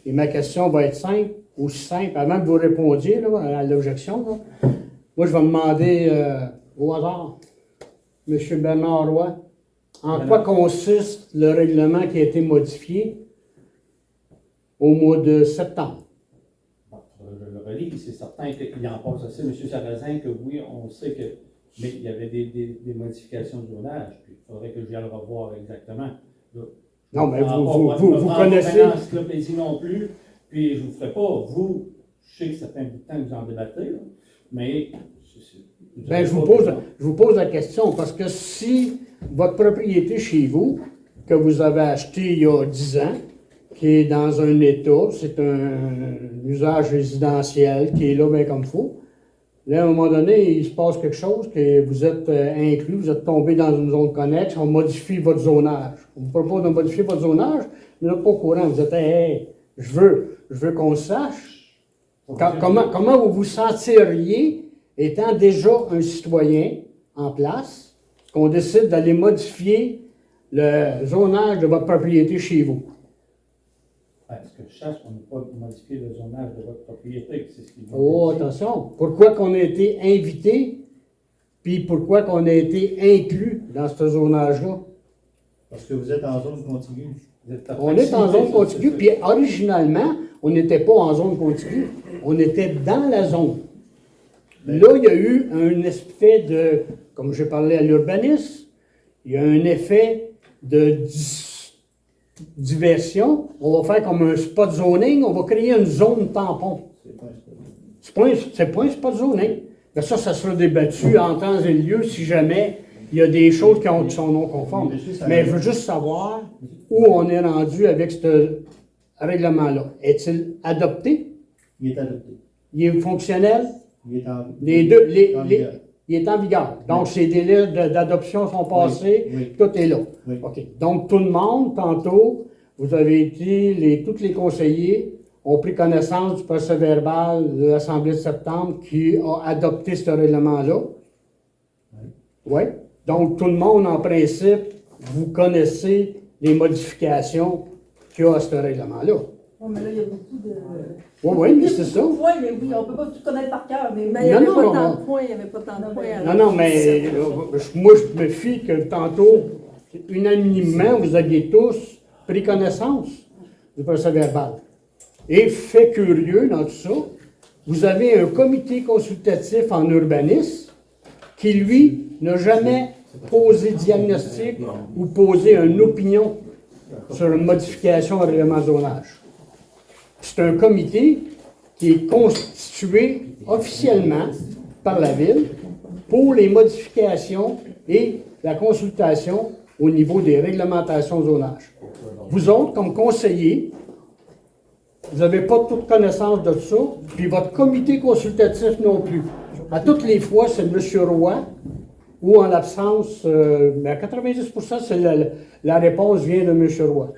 et ma question va être simple, aussi simple, avant que vous répondiez là, à l'objection. Là. Moi, je vais demander au hasard, M. Bernard Roy, en quoi consiste le règlement qui a été modifié au mois de septembre. Bon, je le relis, c'est certain qu'il en passe assez, M. Sarrazin, que oui, on sait que. Mais il y avait des modifications de zonage, puis il faudrait que je vienne le revoir exactement. Là, Non, mais je vous prends connaissez. pas l'encyclopédie non plus, puis je ne vous ferai pas. Vous, je sais que ça fait un bout de temps que vous en débattez, là, mais. Ben, je vous pose la question, parce que si votre propriété chez vous, que vous avez acheté il y a 10 ans, qui est dans un état, c'est un usage résidentiel qui est là bien comme il faut, là, à un moment donné, il se passe quelque chose, que vous êtes inclus, vous êtes tombé dans une zone connexe, on modifie votre zonage. On vous propose de modifier votre zonage, mais là, pas au courant. Vous êtes, hey, je veux qu'on sache. Comment vous vous sentiriez étant déjà un citoyen en place, qu'on décide d'aller modifier le zonage de votre propriété chez vous? Est-ce que je sache qu'on n'a pas modifié le zonage de votre propriété? C'est ce qu'ils Oh, attention. Pourquoi qu'on a été invité, puis pourquoi qu'on a été inclus dans ce zonage-là? Parce que vous êtes en zone contiguë. On est en zone contiguë, puis originalement, on n'était pas en zone contiguë. On était dans la zone. Là, il y a eu un effet de, comme j'ai parlé à l'urbanisme, il y a un effet de diversion. On va faire comme un spot zoning, on va créer une zone tampon. C'est pas un spot zoning. Mais ça sera débattu en temps et lieu si jamais il y a des choses qui sont non conformes. Mais je veux juste savoir où on est rendu avec ce règlement-là. Est-il adopté? Il est adopté. Il est fonctionnel? Il est en, Il est en vigueur. Donc, ces délais d'adoption sont passés, oui. tout est là. Oui. OK. Donc, tout le monde, tantôt, vous avez été, tous les conseillers ont pris connaissance du procès-verbal de l'Assemblée de septembre qui a adopté ce règlement-là. Oui. Donc, tout le monde, en principe, vous connaissez les modifications qu'il y a à ce règlement-là. Oui, mais là, il y a beaucoup de. Oui, mais c'est ça. Oui, mais oui, on ne peut pas tout connaître par cœur. Mais il n'y avait Non, pas non, tant non. de points, il n'y avait pas tant de points. Non, mais moi, je me fie que tantôt, unanimement, vous aviez tous pris connaissance du procès-verbal. Et fait curieux dans tout ça, vous avez un comité consultatif en urbanisme qui, lui, n'a jamais posé diagnostic ou posé une opinion sur une modification du règlement de zonage. C'est un comité qui est constitué officiellement par la Ville pour les modifications et la consultation au niveau des réglementations de zonage. Vous autres, comme conseillers, vous n'avez pas toute connaissance de ça, puis votre comité consultatif non plus. À toutes les fois, c'est M. Roy, ou en l'absence, à 90%, c'est la réponse vient de M. Roy.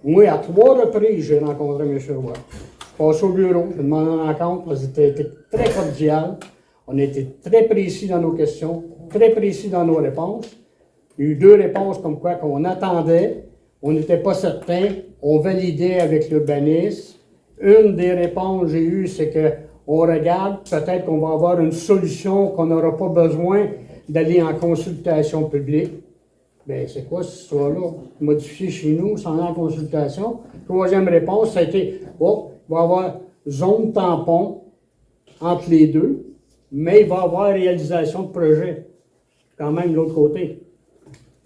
Moi, à 3 reprises, j'ai rencontré M. Roy. Je passe au bureau, je demande une rencontre, c'était très cordial. On était très précis dans nos questions, très précis dans nos réponses. Il y a eu 2 réponses comme quoi qu'on attendait, on n'était pas certain, on validait avec l'urbanisme. Une des réponses que j'ai eues, c'est qu'on regarde, peut-être qu'on va avoir une solution, qu'on n'aura pas besoin d'aller en consultation publique. Bien, c'est quoi cette histoire-là? Modifier chez nous sans aller en consultation. 3e réponse, ça a été, il va y avoir zone tampon entre les deux, mais il va y avoir réalisation de projet. Quand même de l'autre côté.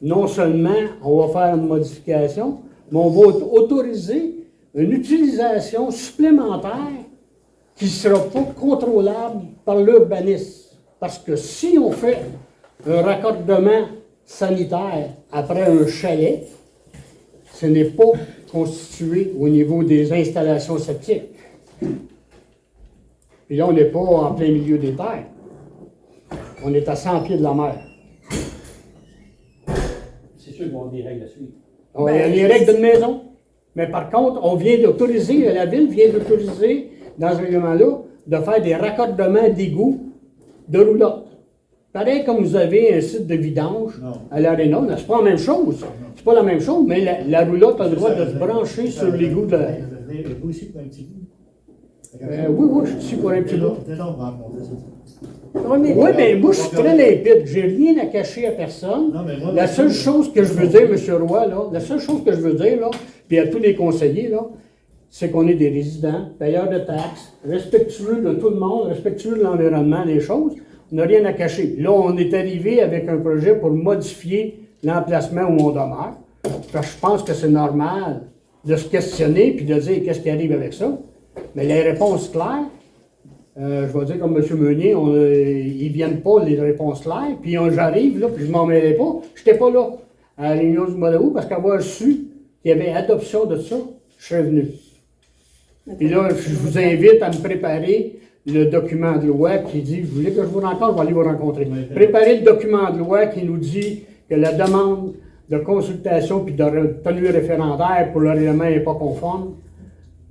Non seulement on va faire une modification, mais on va autoriser une utilisation supplémentaire qui ne sera pas contrôlable par l'urbanisme. Parce que si on fait un raccordement sanitaire après un chalet, ce n'est pas constitué au niveau des installations septiques. Puis là, on n'est pas en plein milieu des terres. On est à 100 pieds de la mer. C'est sûr qu'il va y avoir des règles à suivre. Il y a les règles d'une maison. Mais par contre, on vient d'autoriser, la Ville vient d'autoriser, dans ce règlement-là, de faire des raccordements d'égouts de roulotte. Pareil comme vous avez un site de vidange à l'Arena, c'est pas la même chose. C'est pas la même chose, mais la roulotte a le droit de se brancher sur l'égout de la... Vous aussi pour un petit bout? Oui, je suis pour un petit bout. Déjà, on va rencontrer ça. Oui, mais moi, je suis très limpide. J'ai rien à cacher à personne. La seule chose que je veux dire, M. Roy, là, la seule chose que je veux dire, là, puis à tous les conseillers, là, c'est qu'on est des résidents, payeurs de taxes, respectueux de tout le monde, respectueux de l'environnement, des choses. On n'a rien à cacher. Là, on est arrivé avec un projet pour modifier l'emplacement où on demeure. Parce que je pense que c'est normal de se questionner puis de dire qu'est-ce qui arrive avec ça. Mais les réponses claires, je vais dire comme M. Meunier, ils ne viennent pas les réponses claires, puis j'arrive là, puis je m'en mêlais pas. Je n'étais pas là à la réunion du mois d'août parce qu'avoir su qu'il y avait adoption de ça, je serais venu. Puis là, je vous invite à me préparer le document de loi qui dit, vous voulez que je vous rencontre, je vais aller vous rencontrer. Préparez le document de loi qui nous dit que la demande de consultation puis de tenue référendaire pour le règlement n'est pas conforme.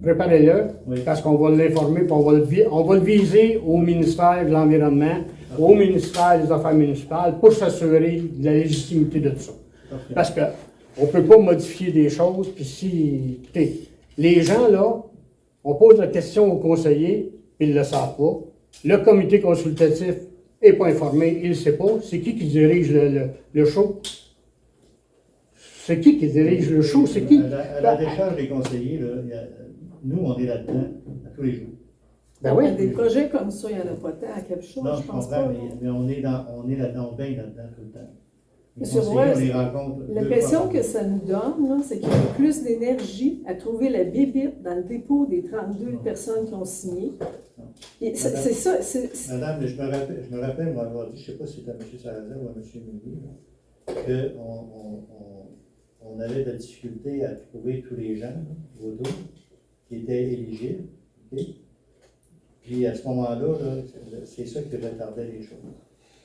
Préparez-le, parce qu'on va l'informer, puis on va le viser au ministère de l'Environnement, au ministère des Affaires municipales, pour s'assurer de la légitimité de tout ça. Parce qu'on ne peut pas modifier des choses, puis si, écoutez, les gens, là, on pose la question aux conseillers, ils ne le savent pas. Le comité consultatif n'est pas informé, il ne sait pas. C'est qui dirige le show? C'est qui dirige le show? C'est qui? À la décharge des conseillers, là, nous, on est là-dedans à tous les jours. Ben oui. Des projets comme ça, il n'y en a pas tant à quelque chose, Non, je je pense comprends, pas. mais on est là-dedans, on baigne là-dedans tout le temps. Les Monsieur conseillers, Roy, on les rencontre. l'impression que ça nous donne, là, c'est qu'il y a plus d'énergie à trouver la bébite dans le dépôt des 32 personnes qui ont signé. Et c'est ça. Madame, je me rappelle, moi, avoir dit, je ne sais pas si c'était à M. Salazar ou à M. Meunier, qu'on avait de la difficulté à trouver tous les gens autour qui étaient éligibles. Okay? Puis à ce moment-là, là, c'est ça qui retardait les choses.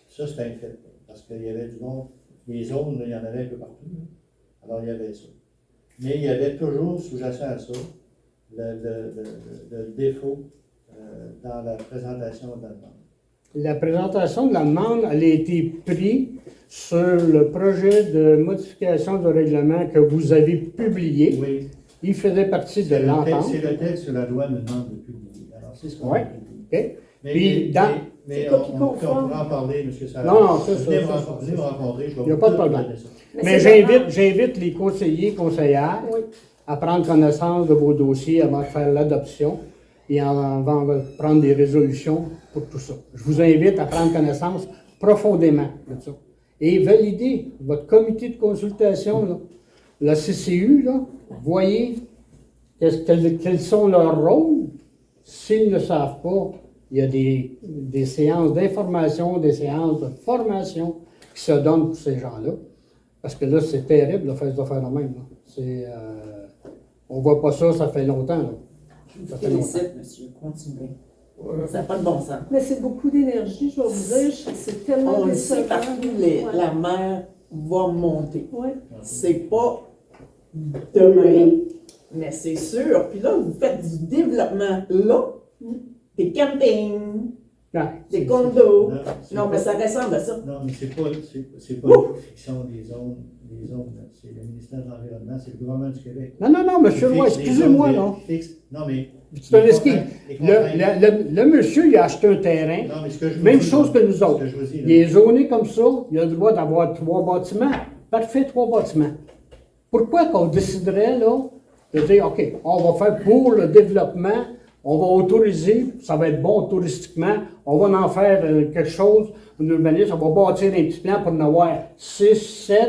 Ça, c'est un fait. Parce qu'il y avait du monde. Les zones, là, il y en avait un peu partout. Là. Alors, il y avait ça. Mais il y avait toujours, sous-jacent à ça, le défaut dans la présentation de la demande. La présentation de la demande, elle a été prise sur le projet de modification du règlement que vous avez publié. Oui. Il faisait partie de l'entente. C'est le texte sur la loi me demande de publier. Alors, c'est ce qu'on a publié. Okay. Mais, Puis, mais on pourra en parler, M. Salazar. Non, c'est ça. Venez me rencontrer, je vais Il n'y a vous pas de tout problème. donner ça. Mais j'invite les conseillers, conseillères à prendre connaissance de vos dossiers avant de faire l'adoption et avant de prendre des résolutions pour tout ça. Je vous invite à prendre connaissance profondément de ça. Et valider votre comité de consultation, là, la CCU, là, voyez quels sont leurs rôles. S'ils ne savent pas, il y a des séances d'information, des séances de formation qui se donnent pour ces gens-là. Parce que là, c'est terrible de faire de même. On ne voit pas ça, ça fait longtemps. Là. Je vous félicite, monsieur. Continuez. Ça n'a pas de bon sens. Mais c'est beaucoup d'énergie, je vais vous dire. C'est tellement On le sait, décevant. partout, la mer va monter. Ouais. C'est pas demain, mais c'est sûr. Puis là, vous faites du développement là, des campings, des condos. Non, mais ça ressemble à ça. Non, mais c'est pas une fiction des zones. C'est le ministère de l'Environnement, c'est le gouvernement du Québec. Non, monsieur Roy, excusez-moi, non. Non, mais. C'est un esquive. Le monsieur, il a acheté un terrain, non, mais ce que je même dis, chose que nous autres. que je vous dis, là. Il est zoné comme ça, il a le droit d'avoir 3 bâtiments. Parfait, 3 bâtiments. Pourquoi qu'on déciderait, là, de dire, OK, on va faire pour le développement, on va autoriser, ça va être bon touristiquement, on va en faire quelque chose, un urbaniste, on va bâtir un petit plan pour en avoir 6, 7,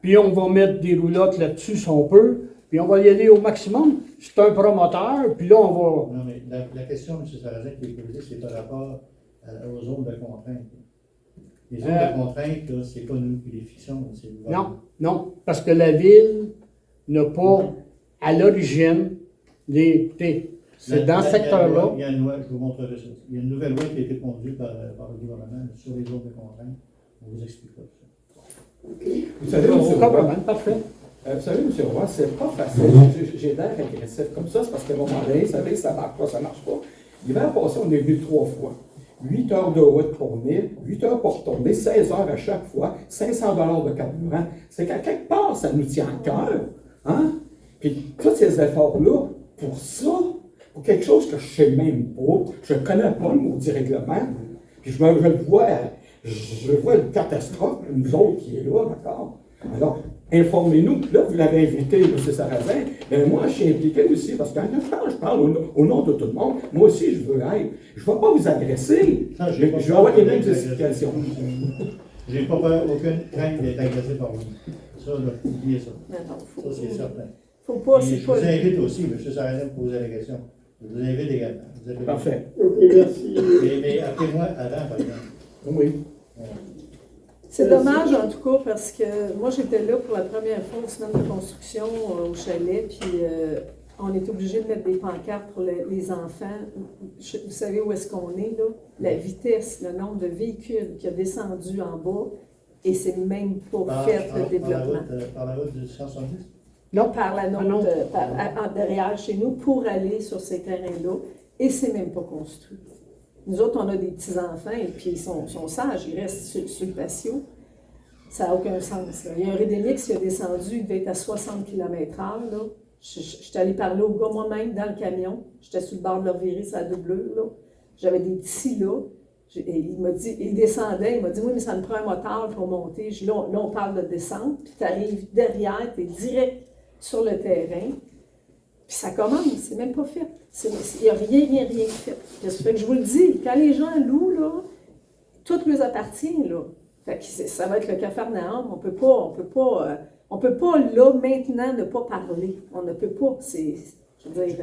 puis on va mettre des roulottes là-dessus si on peut, puis on va y aller au maximum. C'est un promoteur, puis là, on va... Non, mais la question, M. Sarrazin, qui est posée, c'est par rapport aux zones de contrainte. Les zones de contrainte, là, c'est pas nous qui les fixons, c'est le gouvernement. Non, parce que la ville n'a pas, à l'origine, c'est dans ce secteur-là. Il y a une loi, je vous montrerai ça. Il y a une nouvelle loi qui a été conduite par le gouvernement sur les zones de contrainte. On vous expliquera ça. Vous savez, Parfait. Vous savez, M. Roy, c'est pas facile. J'ai l'air agressif comme ça, c'est parce qu'à un moment donné, vous savez, ça marche pas. L'hiver passé, on est venu 3 fois. 8 heures de route pour venir, 8 heures pour retourner, 16 heures à chaque fois, 500 $ de carburant. C'est qu'à quelque part, ça nous tient à cœur. Hein? Puis tous ces efforts-là, pour ça, pour quelque chose que je ne sais même pas, je ne connais pas le maudit règlement, puis je le vois une catastrophe, nous autres qui est là, d'accord? Alors, informez-nous. Là, vous l'avez invité, M. Sarrazin. Ben, moi, je suis impliqué aussi, parce que quand je parle au nom de tout le monde, moi aussi, je veux être. Je ne vais pas vous agresser. Ça, Je vais avoir les mêmes explications. J'ai pas peur, aucune crainte d'être agressé par vous. Ça, là, oubliez ça. Non, Ça, c'est certain. Faut pas, Et c'est je pas. vous invite aussi, M. Sarrazin, à poser la question. Je vous invite également. Vous avez- Parfait. Ok, merci. Mais appelez-moi avant, par exemple. Oui. C'est dommage en tout cas parce que moi j'étais là pour la première fois aux semaines de construction au chalet, puis on est obligé de mettre des pancartes pour les enfants. Vous savez où est-ce qu'on est là? La vitesse, le nombre de véhicules qui a descendu en bas et c'est même pas fait le développement. Par la route du 170? Non, par la nôtre, derrière chez nous, pour aller sur ces terrains-là, et c'est même pas construit. Nous autres, on a des petits-enfants, et puis ils sont sages, ils restent sur le patio. Ça n'a aucun sens. Là. Il y a un Rédémix qui a descendu, il devait être à 60 km/h. Là. J'étais allée parler au gars moi-même dans le camion. J'étais sur le bord de leur virer, sa doublure. Là. J'avais des petits là. Il m'a dit, il descendait, il m'a dit, oui, mais ça me prend un moteur pour monter. Je dis, là, on parle de descente, puis tu arrives derrière, tu es direct sur le terrain. Puis ça commence, c'est même pas fait. Il n'y a rien fait. Ça fait que je vous le dis, quand les gens louent, là, tout leur appartient, là. Fait que ça va être le Capharnaüm. On peut pas, là, maintenant, ne pas parler. On ne peut pas. Je veux dire...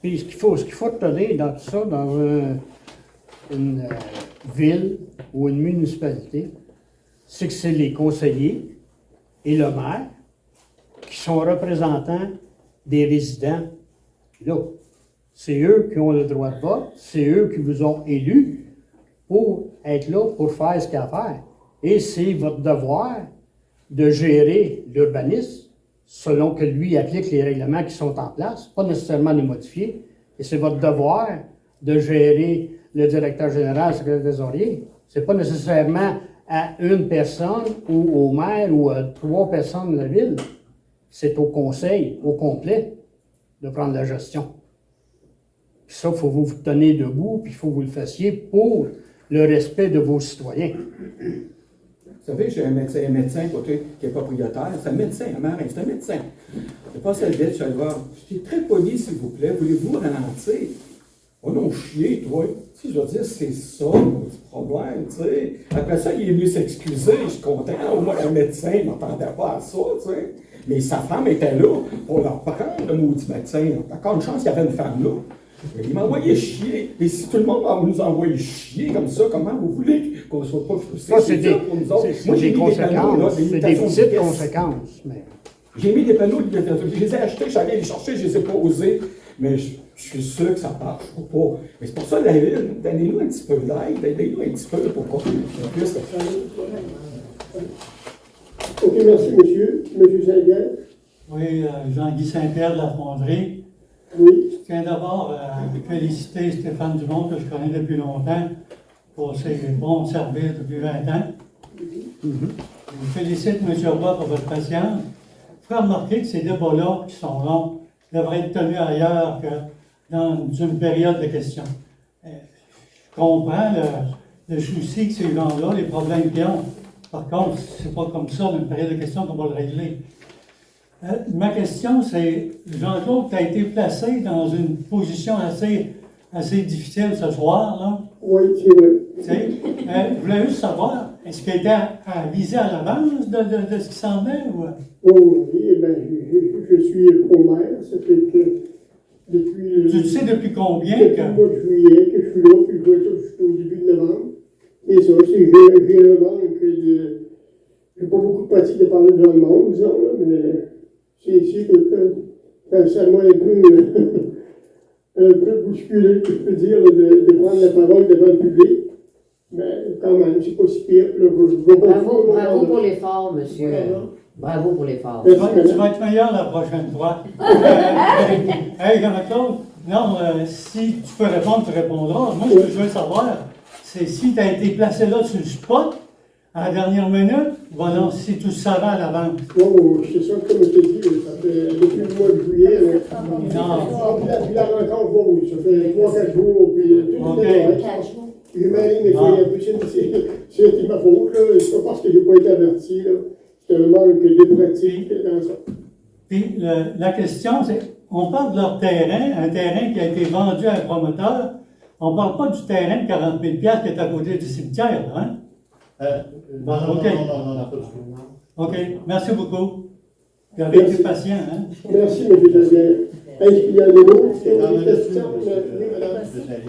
Puis ce qu'il faut retenir dans tout ça, dans une ville ou une municipalité, c'est que c'est les conseillers et le maire qui sont représentants des résidents là. C'est eux qui ont le droit de vote, c'est eux qui vous ont élus pour être là, pour faire ce qu'il y a à faire. Et c'est votre devoir de gérer l'urbanisme selon que lui applique les règlements qui sont en place, pas nécessairement les modifier. Et c'est votre devoir de gérer le directeur général, le secrétaire trésorier. C'est pas nécessairement à une personne ou au maire ou à 3 personnes de la ville. C'est au conseil, au complet, de prendre la gestion. Puis ça, il faut vous tenir debout, puis il faut que vous le fassiez pour le respect de vos citoyens. Vous savez, j'ai un médecin côté qui est propriétaire. C'est un médecin, un marin, c'est un médecin. Je passe à le vite, je suis allé voir. Je suis très poli, s'il vous plaît. Voulez-vous ralentir? Oh non, chier, toi. Tu sais, je veux dire, c'est ça, le problème, tu sais. Après ça, il est venu s'excuser. Je suis content. Au moins, un médecin ne m'entendait pas à ça, tu sais. Mais sa femme était là pour leur prendre le maudit médecin. Encore une chance qu'il y avait une femme là. Il m'a envoyé chier. Et si tout le monde nous envoie chier comme ça, comment vous voulez qu'on ne soit pas frustrés? Ça, c'est des conséquences. C'est des petites conséquences. Mais... J'ai mis des panneaux, je les ai achetés, j'allais les chercher, je les ai posés. Mais je suis sûr que ça ne marchera pas. Mais c'est pour ça, la ville, donnez-nous un petit peu d'aide, aidez-nous un petit peu pour qu'on puisse. Ok, merci, monsieur. Monsieur Saint-Pierre. Oui, Jean-Guy Saint-Pierre de la Fonderie. Oui. Je tiens d'abord à féliciter Stéphane Dumont, que je connais depuis longtemps, pour ses bons services depuis 20 ans. Je vous félicite, M. Roy, pour votre patience. Il faut remarquer que ces débats-là, qui sont longs, devraient être tenus ailleurs que dans une période de questions. Je comprends le souci que ces gens-là, les problèmes qu'ils ont. Par contre, c'est pas comme ça, dans une période de questions, qu'on va le régler. Ma question, c'est, Jean-Claude, tu as été placé dans une position assez difficile ce soir, là. Oui, c'est vrai. Je voulais juste savoir, est-ce qu'il était avisé à l'avance de ce qui s'en venait? Ou... Oui, eh bien, je suis pro-maire, ça fait que depuis... Tu sais depuis combien depuis le mois de juillet que je suis là, puis je vais être jusqu'au début de novembre. Et ça, c'est généralement que j'ai pas beaucoup de pratique de parler devant le monde, disons, là, mais c'est que ça m'a un peu bousculé, je peux dire, de prendre la parole devant le public. Mais quand même, c'est pas si pire. Bravo pour l'effort, monsieur. Bravo pour l'effort. Tu vas être meilleur la prochaine fois. Hey, Jean-Claude, non, si tu peux répondre, tu répondras. Moi, ce que je veux savoir, c'est si tu as été placé là sur le spot, à la dernière minute, voilà, si tu le savais à l'avance. Non, c'est ça, comme je te dis, ça fait depuis le mois de juillet. Puis la rencontre, bon, ça fait 3-4 jours, puis tout est correct. J'ai marié mes filles un peu, c'est ma faute, là. C'est pas parce que j'ai pas été averti, là. C'est un manque de pratique dans ça. Puis la question, c'est, on parle de leur terrain, un terrain qui a été vendu à un promoteur. On ne parle pas du terrain de 40 000 qui est à côté du cimetière, hein? Non, OK. non, pas du tout. OK, merci beaucoup. Vous avez été patient, hein? Merci, M. Joseph. Est-ce qu'il y a des questions?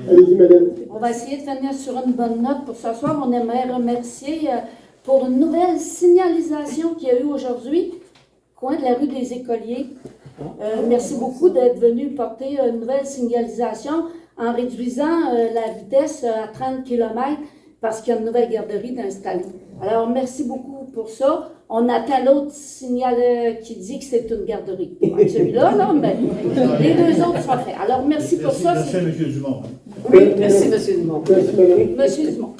Allez-y, madame. On va essayer de finir sur une bonne note pour ce soir. On aimerait remercier pour une nouvelle signalisation qu'il y a eu aujourd'hui, coin de la rue des Écoliers. Merci beaucoup d'être venu porter une nouvelle signalisation en réduisant la vitesse à 30 km parce qu'il y a une nouvelle garderie d'installer. Alors, merci beaucoup pour ça. On attend l'autre signal qui dit que c'est une garderie. Ouais, celui-là, là, mais les deux autres sont faits. Alors, merci pour ça. Merci, M. Dumont. Oui, merci, M. Dumont. Merci, madame. Monsieur Dumont.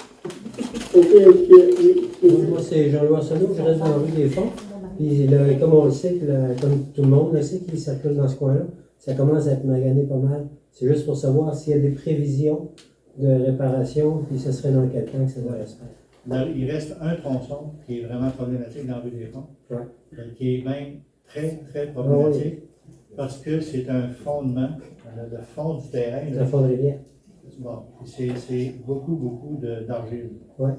Moi, c'est Jean-Louis Arsenault, je reste dans la rue des Fonds. Puis, là, comme on le sait, comme tout le monde le sait qui circule dans ce coin-là, ça commence à être magané pas mal. C'est juste pour savoir s'il y a des prévisions de réparation, puis ce serait dans quel temps que ça devrait se faire. Il reste un tronçon qui est vraiment problématique dans la rue des Fonds, qui est même très, très problématique, parce que c'est un fondement, le fond du terrain. C'est un fond de rivière. Bon, c'est beaucoup d'argile. Ouais.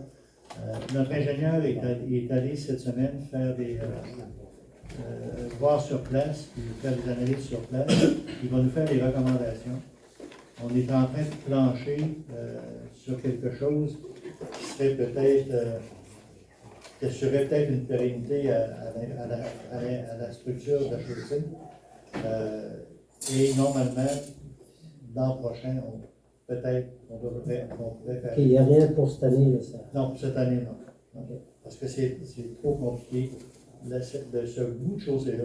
Notre ingénieur est allé cette semaine faire des voir sur place, puis faire des analyses sur place. Il va nous faire des recommandations. On est en train de plancher sur quelque chose qui serait peut-être qui assurerait peut-être une pérennité à la structure de la chaussée. Et normalement, l'an prochain, on pourrait faire. Il n'y a rien pour cette année, là, ça. Non, pour cette année, non. Okay. Parce que c'est trop compliqué. Ce bout de chaussée-là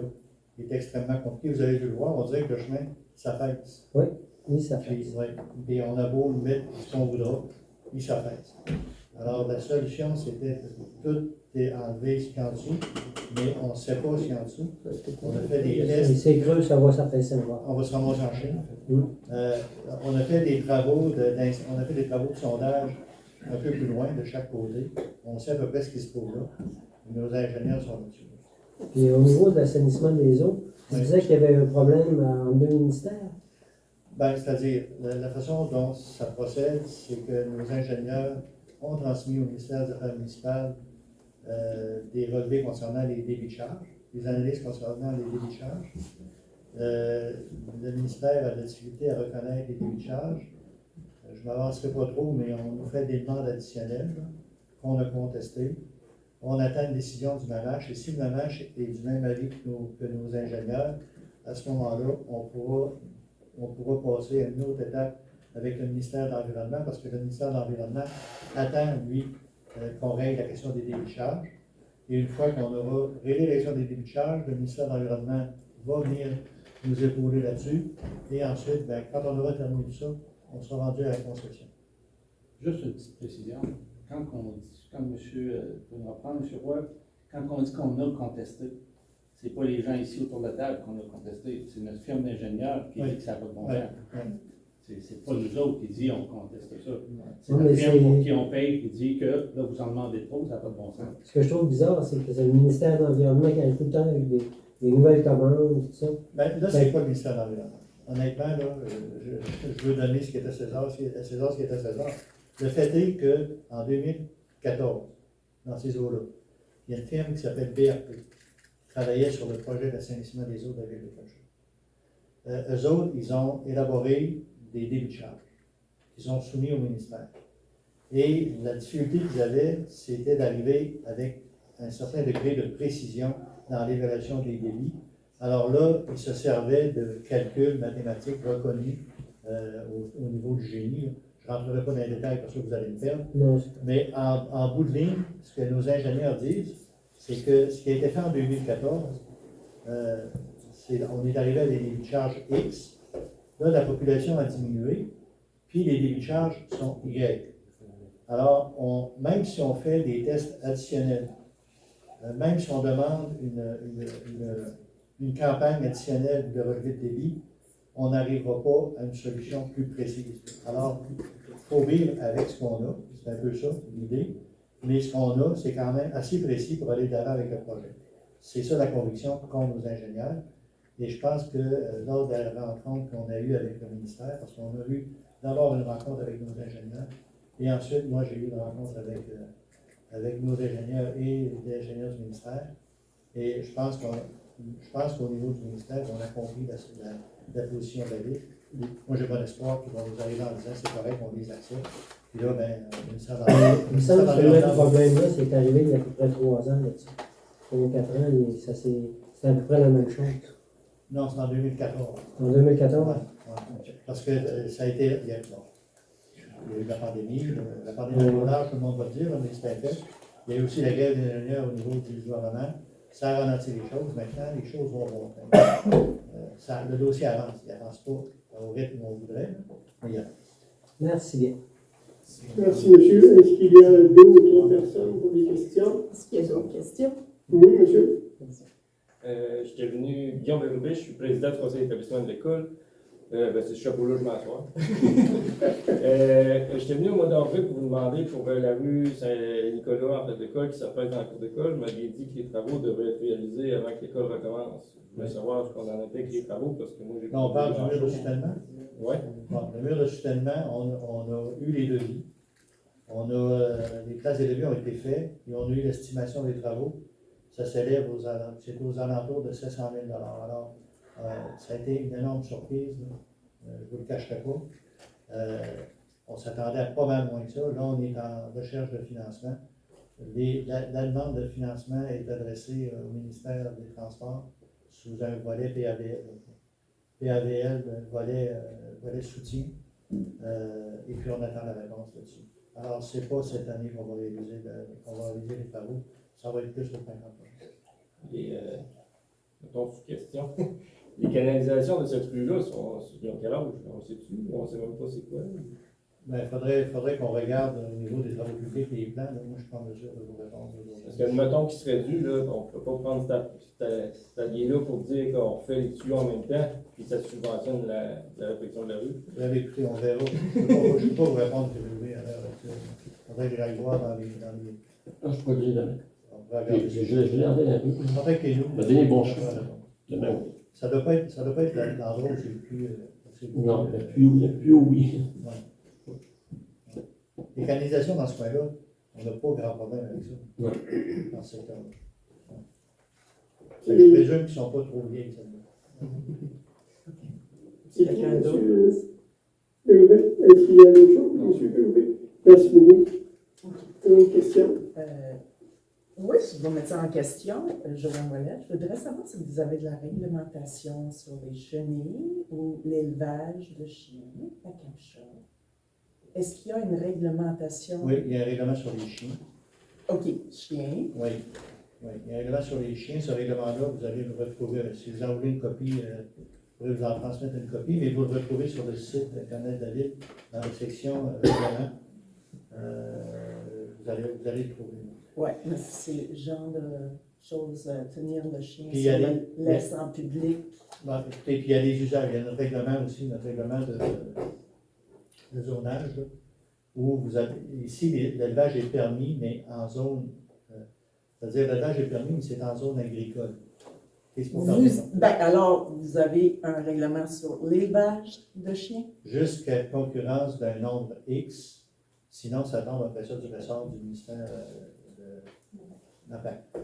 est extrêmement compliqué. Vous avez dû le voir, on dirait que le chemin s'affaisse. Oui, il s'affaisse. Puis on a beau le mettre ce qu'on voudra, il s'affaisse. Alors la solution, c'était tout est enlevé ce qu'il y a en dessous, mais on ne sait pas ce qu'il y a en dessous. On a fait des tests. C'est creux, ça va s'affaisser. On va se ramasser en Chine. On a fait des travaux de sondage un peu plus loin de chaque côté. On sait à peu près ce qui se trouve là. Nos ingénieurs sont là-dessus. Puis au niveau de l'assainissement des eaux, tu disais qu'il y avait un problème en deux ministères? Ben, c'est-à-dire, la façon dont ça procède, c'est que nos ingénieurs ont transmis au ministère des Affaires municipales des relevés concernant les débits de charge, des analyses concernant les débits de charge. Le ministère a de la difficulté à reconnaître les débits de charge. Je ne m'avancerai pas trop, mais on nous fait des demandes additionnelles qu'on a contestées. On attend une décision du MAMACH, et si le MAMACH est du même avis que nos ingénieurs, à ce moment-là, on pourra passer à une autre étape avec le ministère de l'Environnement, parce que le ministère de l'Environnement attend, lui, qu'on règle la question des débits de charge. Et une fois qu'on aura réglé la question des débits de charge, le ministère de l'Environnement va venir nous épauler là-dessus. Et ensuite, ben, quand on aura terminé tout ça, on sera rendu à la construction. Juste une petite précision. Quand monsieur, pour nous reprendre, monsieur Roy, quand on dit qu'on a contesté, ce n'est pas les gens ici autour de la table qu'on a contesté, c'est notre firme d'ingénieurs qui dit que ça n'a pas de bon sens. C'est pas nous autres qui disons on conteste ça. C'est la firme pour qui on paye qui dit que là, vous en demandez trop, ça n'a pas de bon sens. Ce que je trouve bizarre, c'est que c'est le ministère de l'Environnement qui arrive tout le temps avec des nouvelles commandes, tout ça. Ben, là, c'est pas le ministère de l'Environnement. Honnêtement, là, je veux donner ce qui est à César, ce qui est à César. Le fait est qu'en 2014, dans ces eaux-là, il y a une firme qui s'appelle BRP, qui travaillait sur le projet d'assainissement des eaux de la ville de Cochon. Eux autres, ils ont élaboré des débits de charge qui sont soumis au ministère. Et la difficulté qu'ils avaient, c'était d'arriver avec un certain degré de précision dans l'évaluation des débits. Alors là, ils se servaient de calculs mathématiques reconnus au niveau du génie. Là. Je ne rentrerai pas dans les détails parce que vous allez me perdre. Mais en bout de ligne, ce que nos ingénieurs disent, c'est que ce qui a été fait en 2014, on est arrivé à des débits de charge X. Là, la population a diminué, puis les débits de charge sont Y. Alors, même si on fait des tests additionnels, même si on demande une campagne additionnelle de relevé de débit, on n'arrivera pas à une solution plus précise. Alors, il faut vivre avec ce qu'on a, c'est un peu ça l'idée, mais ce qu'on a, c'est quand même assez précis pour aller de l'avant avec le projet. C'est ça la conviction qu'ont nos ingénieurs. Et je pense que lors de la rencontre qu'on a eue avec le ministère, parce qu'on a eu d'abord une rencontre avec nos ingénieurs, et ensuite, moi, j'ai eu une rencontre avec nos ingénieurs et les ingénieurs du ministère. Et je pense qu'au niveau du ministère, on a compris la position de la Ville. Moi, j'ai bon espoir qu'ils vont nous arriver en disant c'est correct, on les accepte. Puis là, ben, le ministère va Il me semble que ce problème-là, c'est arrivé il y a à peu près 3 ans là-dessus. 3 ou 4 ans, c'est à peu près la même chose. Non, c'est en 2014. En 2014? Ouais. Parce que ça a été. Il y a eu la pandémie mondiale, tout le monde va le dire, mais c'était fait. Il y a eu aussi la grève des ingénieurs au niveau du gouvernement. Ça a ralenti les choses. Maintenant, les choses vont bien. Le dossier avance. Il n'avance pas au rythme qu'on voudrait, mais il avance. Merci bien. Merci, monsieur. Est-ce qu'il y a 2 ou 3 personnes pour des questions? Est-ce qu'il y a d'autres questions? Oui, monsieur. J'étais venu, Guillaume Bérubé, je suis président du conseil d'établissement de l'école. C'est ce chapeau-là, je m'assois. J'étais venu au mois d'avril pour vous demander pour la rue Saint-Nicolas, en fait, l'école qui s'appelle dans la cour d'école. Vous m'aviez dit que les travaux devraient être réalisés avant que l'école recommence. Je voulais savoir ce qu'on en était avec les travaux, parce que moi, j'ai... On parle du mur de soutènement? Oui. Bon, le mur de soutènement, on a eu les devis. Les classes des devis ont été faits et on a eu l'estimation des travaux. Ça s'élève aux alentours de 700 000 $. Alors, ça a été une énorme surprise, je ne vous le cacherai pas. On s'attendait à pas mal moins que ça. Là, on est en recherche de financement. La demande de financement est adressée au ministère des Transports sous un volet PAVL, volet soutien. Et puis, on attend la réponse là-dessus. Alors, ce n'est pas cette année qu'on va réaliser les travaux. Ça va être plus de 50 %. Et, mettons, sous question. Les canalisations de cette rue-là, ils ont quel âge? On ne sait-tu? On ne sait même pas c'est quoi. Il faudrait qu'on regarde au niveau des travaux publics et les plans. Là, moi, je suis pas en mesure de vous répondre. Parce que, mettons qu'il serait dû, là, on ne peut pas prendre cet allié-là pour dire qu'on refait les tuyaux en même temps, puis ça subventionne la réfection de la rue. Vous avez écouté, on verra. Je ne peux pas vous répondre que je vais à l'heure actuelle. Il faudrait que j'aille voir dans les... Ah, je peux le dire demain. Je l'ai regardé un peu. Il faudrait que nous... Va donner bon choix. Demain, oui. Ça doit pas être l'endroit où c'est le plus... Non, le plus haut, oui. Ouais. Les canalisations dans ce coin-là, on n'a pas grand problème avec ça. Ouais. Dans ce secteur-là. Ouais. Je présume qu'ils ne sont pas trop vieilles, celles-là. C'est qui, monsieur Bérubé? Est-ce qu'il y a d'autres choses, monsieur Bérubé? Merci beaucoup. Une question? Oui, je vais mettre ça en question. Joanne Ouellette, je voudrais savoir si vous avez de la réglementation sur les chenilles ou l'élevage de chiens à Capcha. Est-ce qu'il y a une réglementation? Oui, il y a un règlement sur les chiens. OK, chiens. Oui. Il y a un règlement sur les chiens. Ce règlement-là, vous allez le retrouver. Si vous en voulez une copie, vous pourrez vous en transmettre une copie, mais vous le retrouvez sur le site Internet de la Ville, dans la section règlement. Vous allez le trouver. Oui, mais c'est le genre de choses, tenir le chien Puis sur le laisse en public. Bon, écoutez, puis il y a les usages. Il y a notre règlement aussi, notre règlement de zonage, là, où vous avez, ici, l'élevage est permis, mais en zone, c'est-à-dire l'élevage est permis, mais c'est en zone agricole. Alors, vous avez un règlement sur l'élevage de chiens? Jusqu'à concurrence d'un nombre X, sinon ça tombe après ça du ressort du ministère de l'Impact.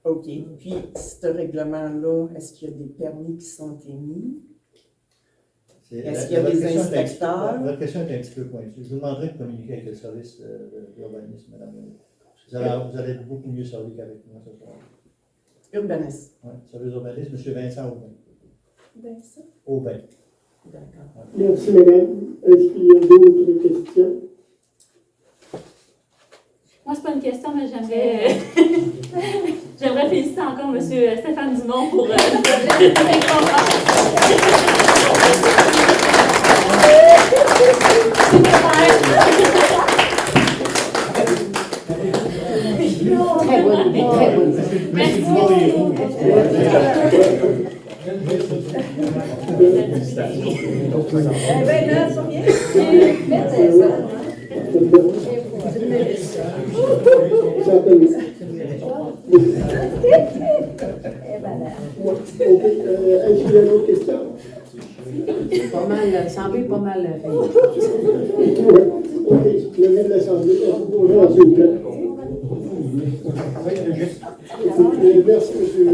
OK. Puis, ce règlement-là, est-ce qu'il y a des permis qui sont émis? Est-ce qu'il y a des inspecteurs? Votre question est un petit peu pointue. Je vous demanderai de communiquer avec le service d'urbanisme, madame. Vous allez être beaucoup mieux servi qu'avec moi ce soir. Urbanisme. Oui, service d'urbanisme, M. Vincent Aubin. Vincent? Aubin. D'accord. Merci, madame. Est-ce qu'il y a d'autres questions? Moi, c'est pas une question, mais j'aimerais féliciter encore M. Stéphane Dumont pour Très bonne idée, très bonne idée. Merci beaucoup. certainement. OK. Est-ce qu'il y a d'autres questions? Pas mal, semblait pas mal payé. Oui. OK. Levée de l'Assemblée, bonjour, s'il vous plaît. Merci, monsieur.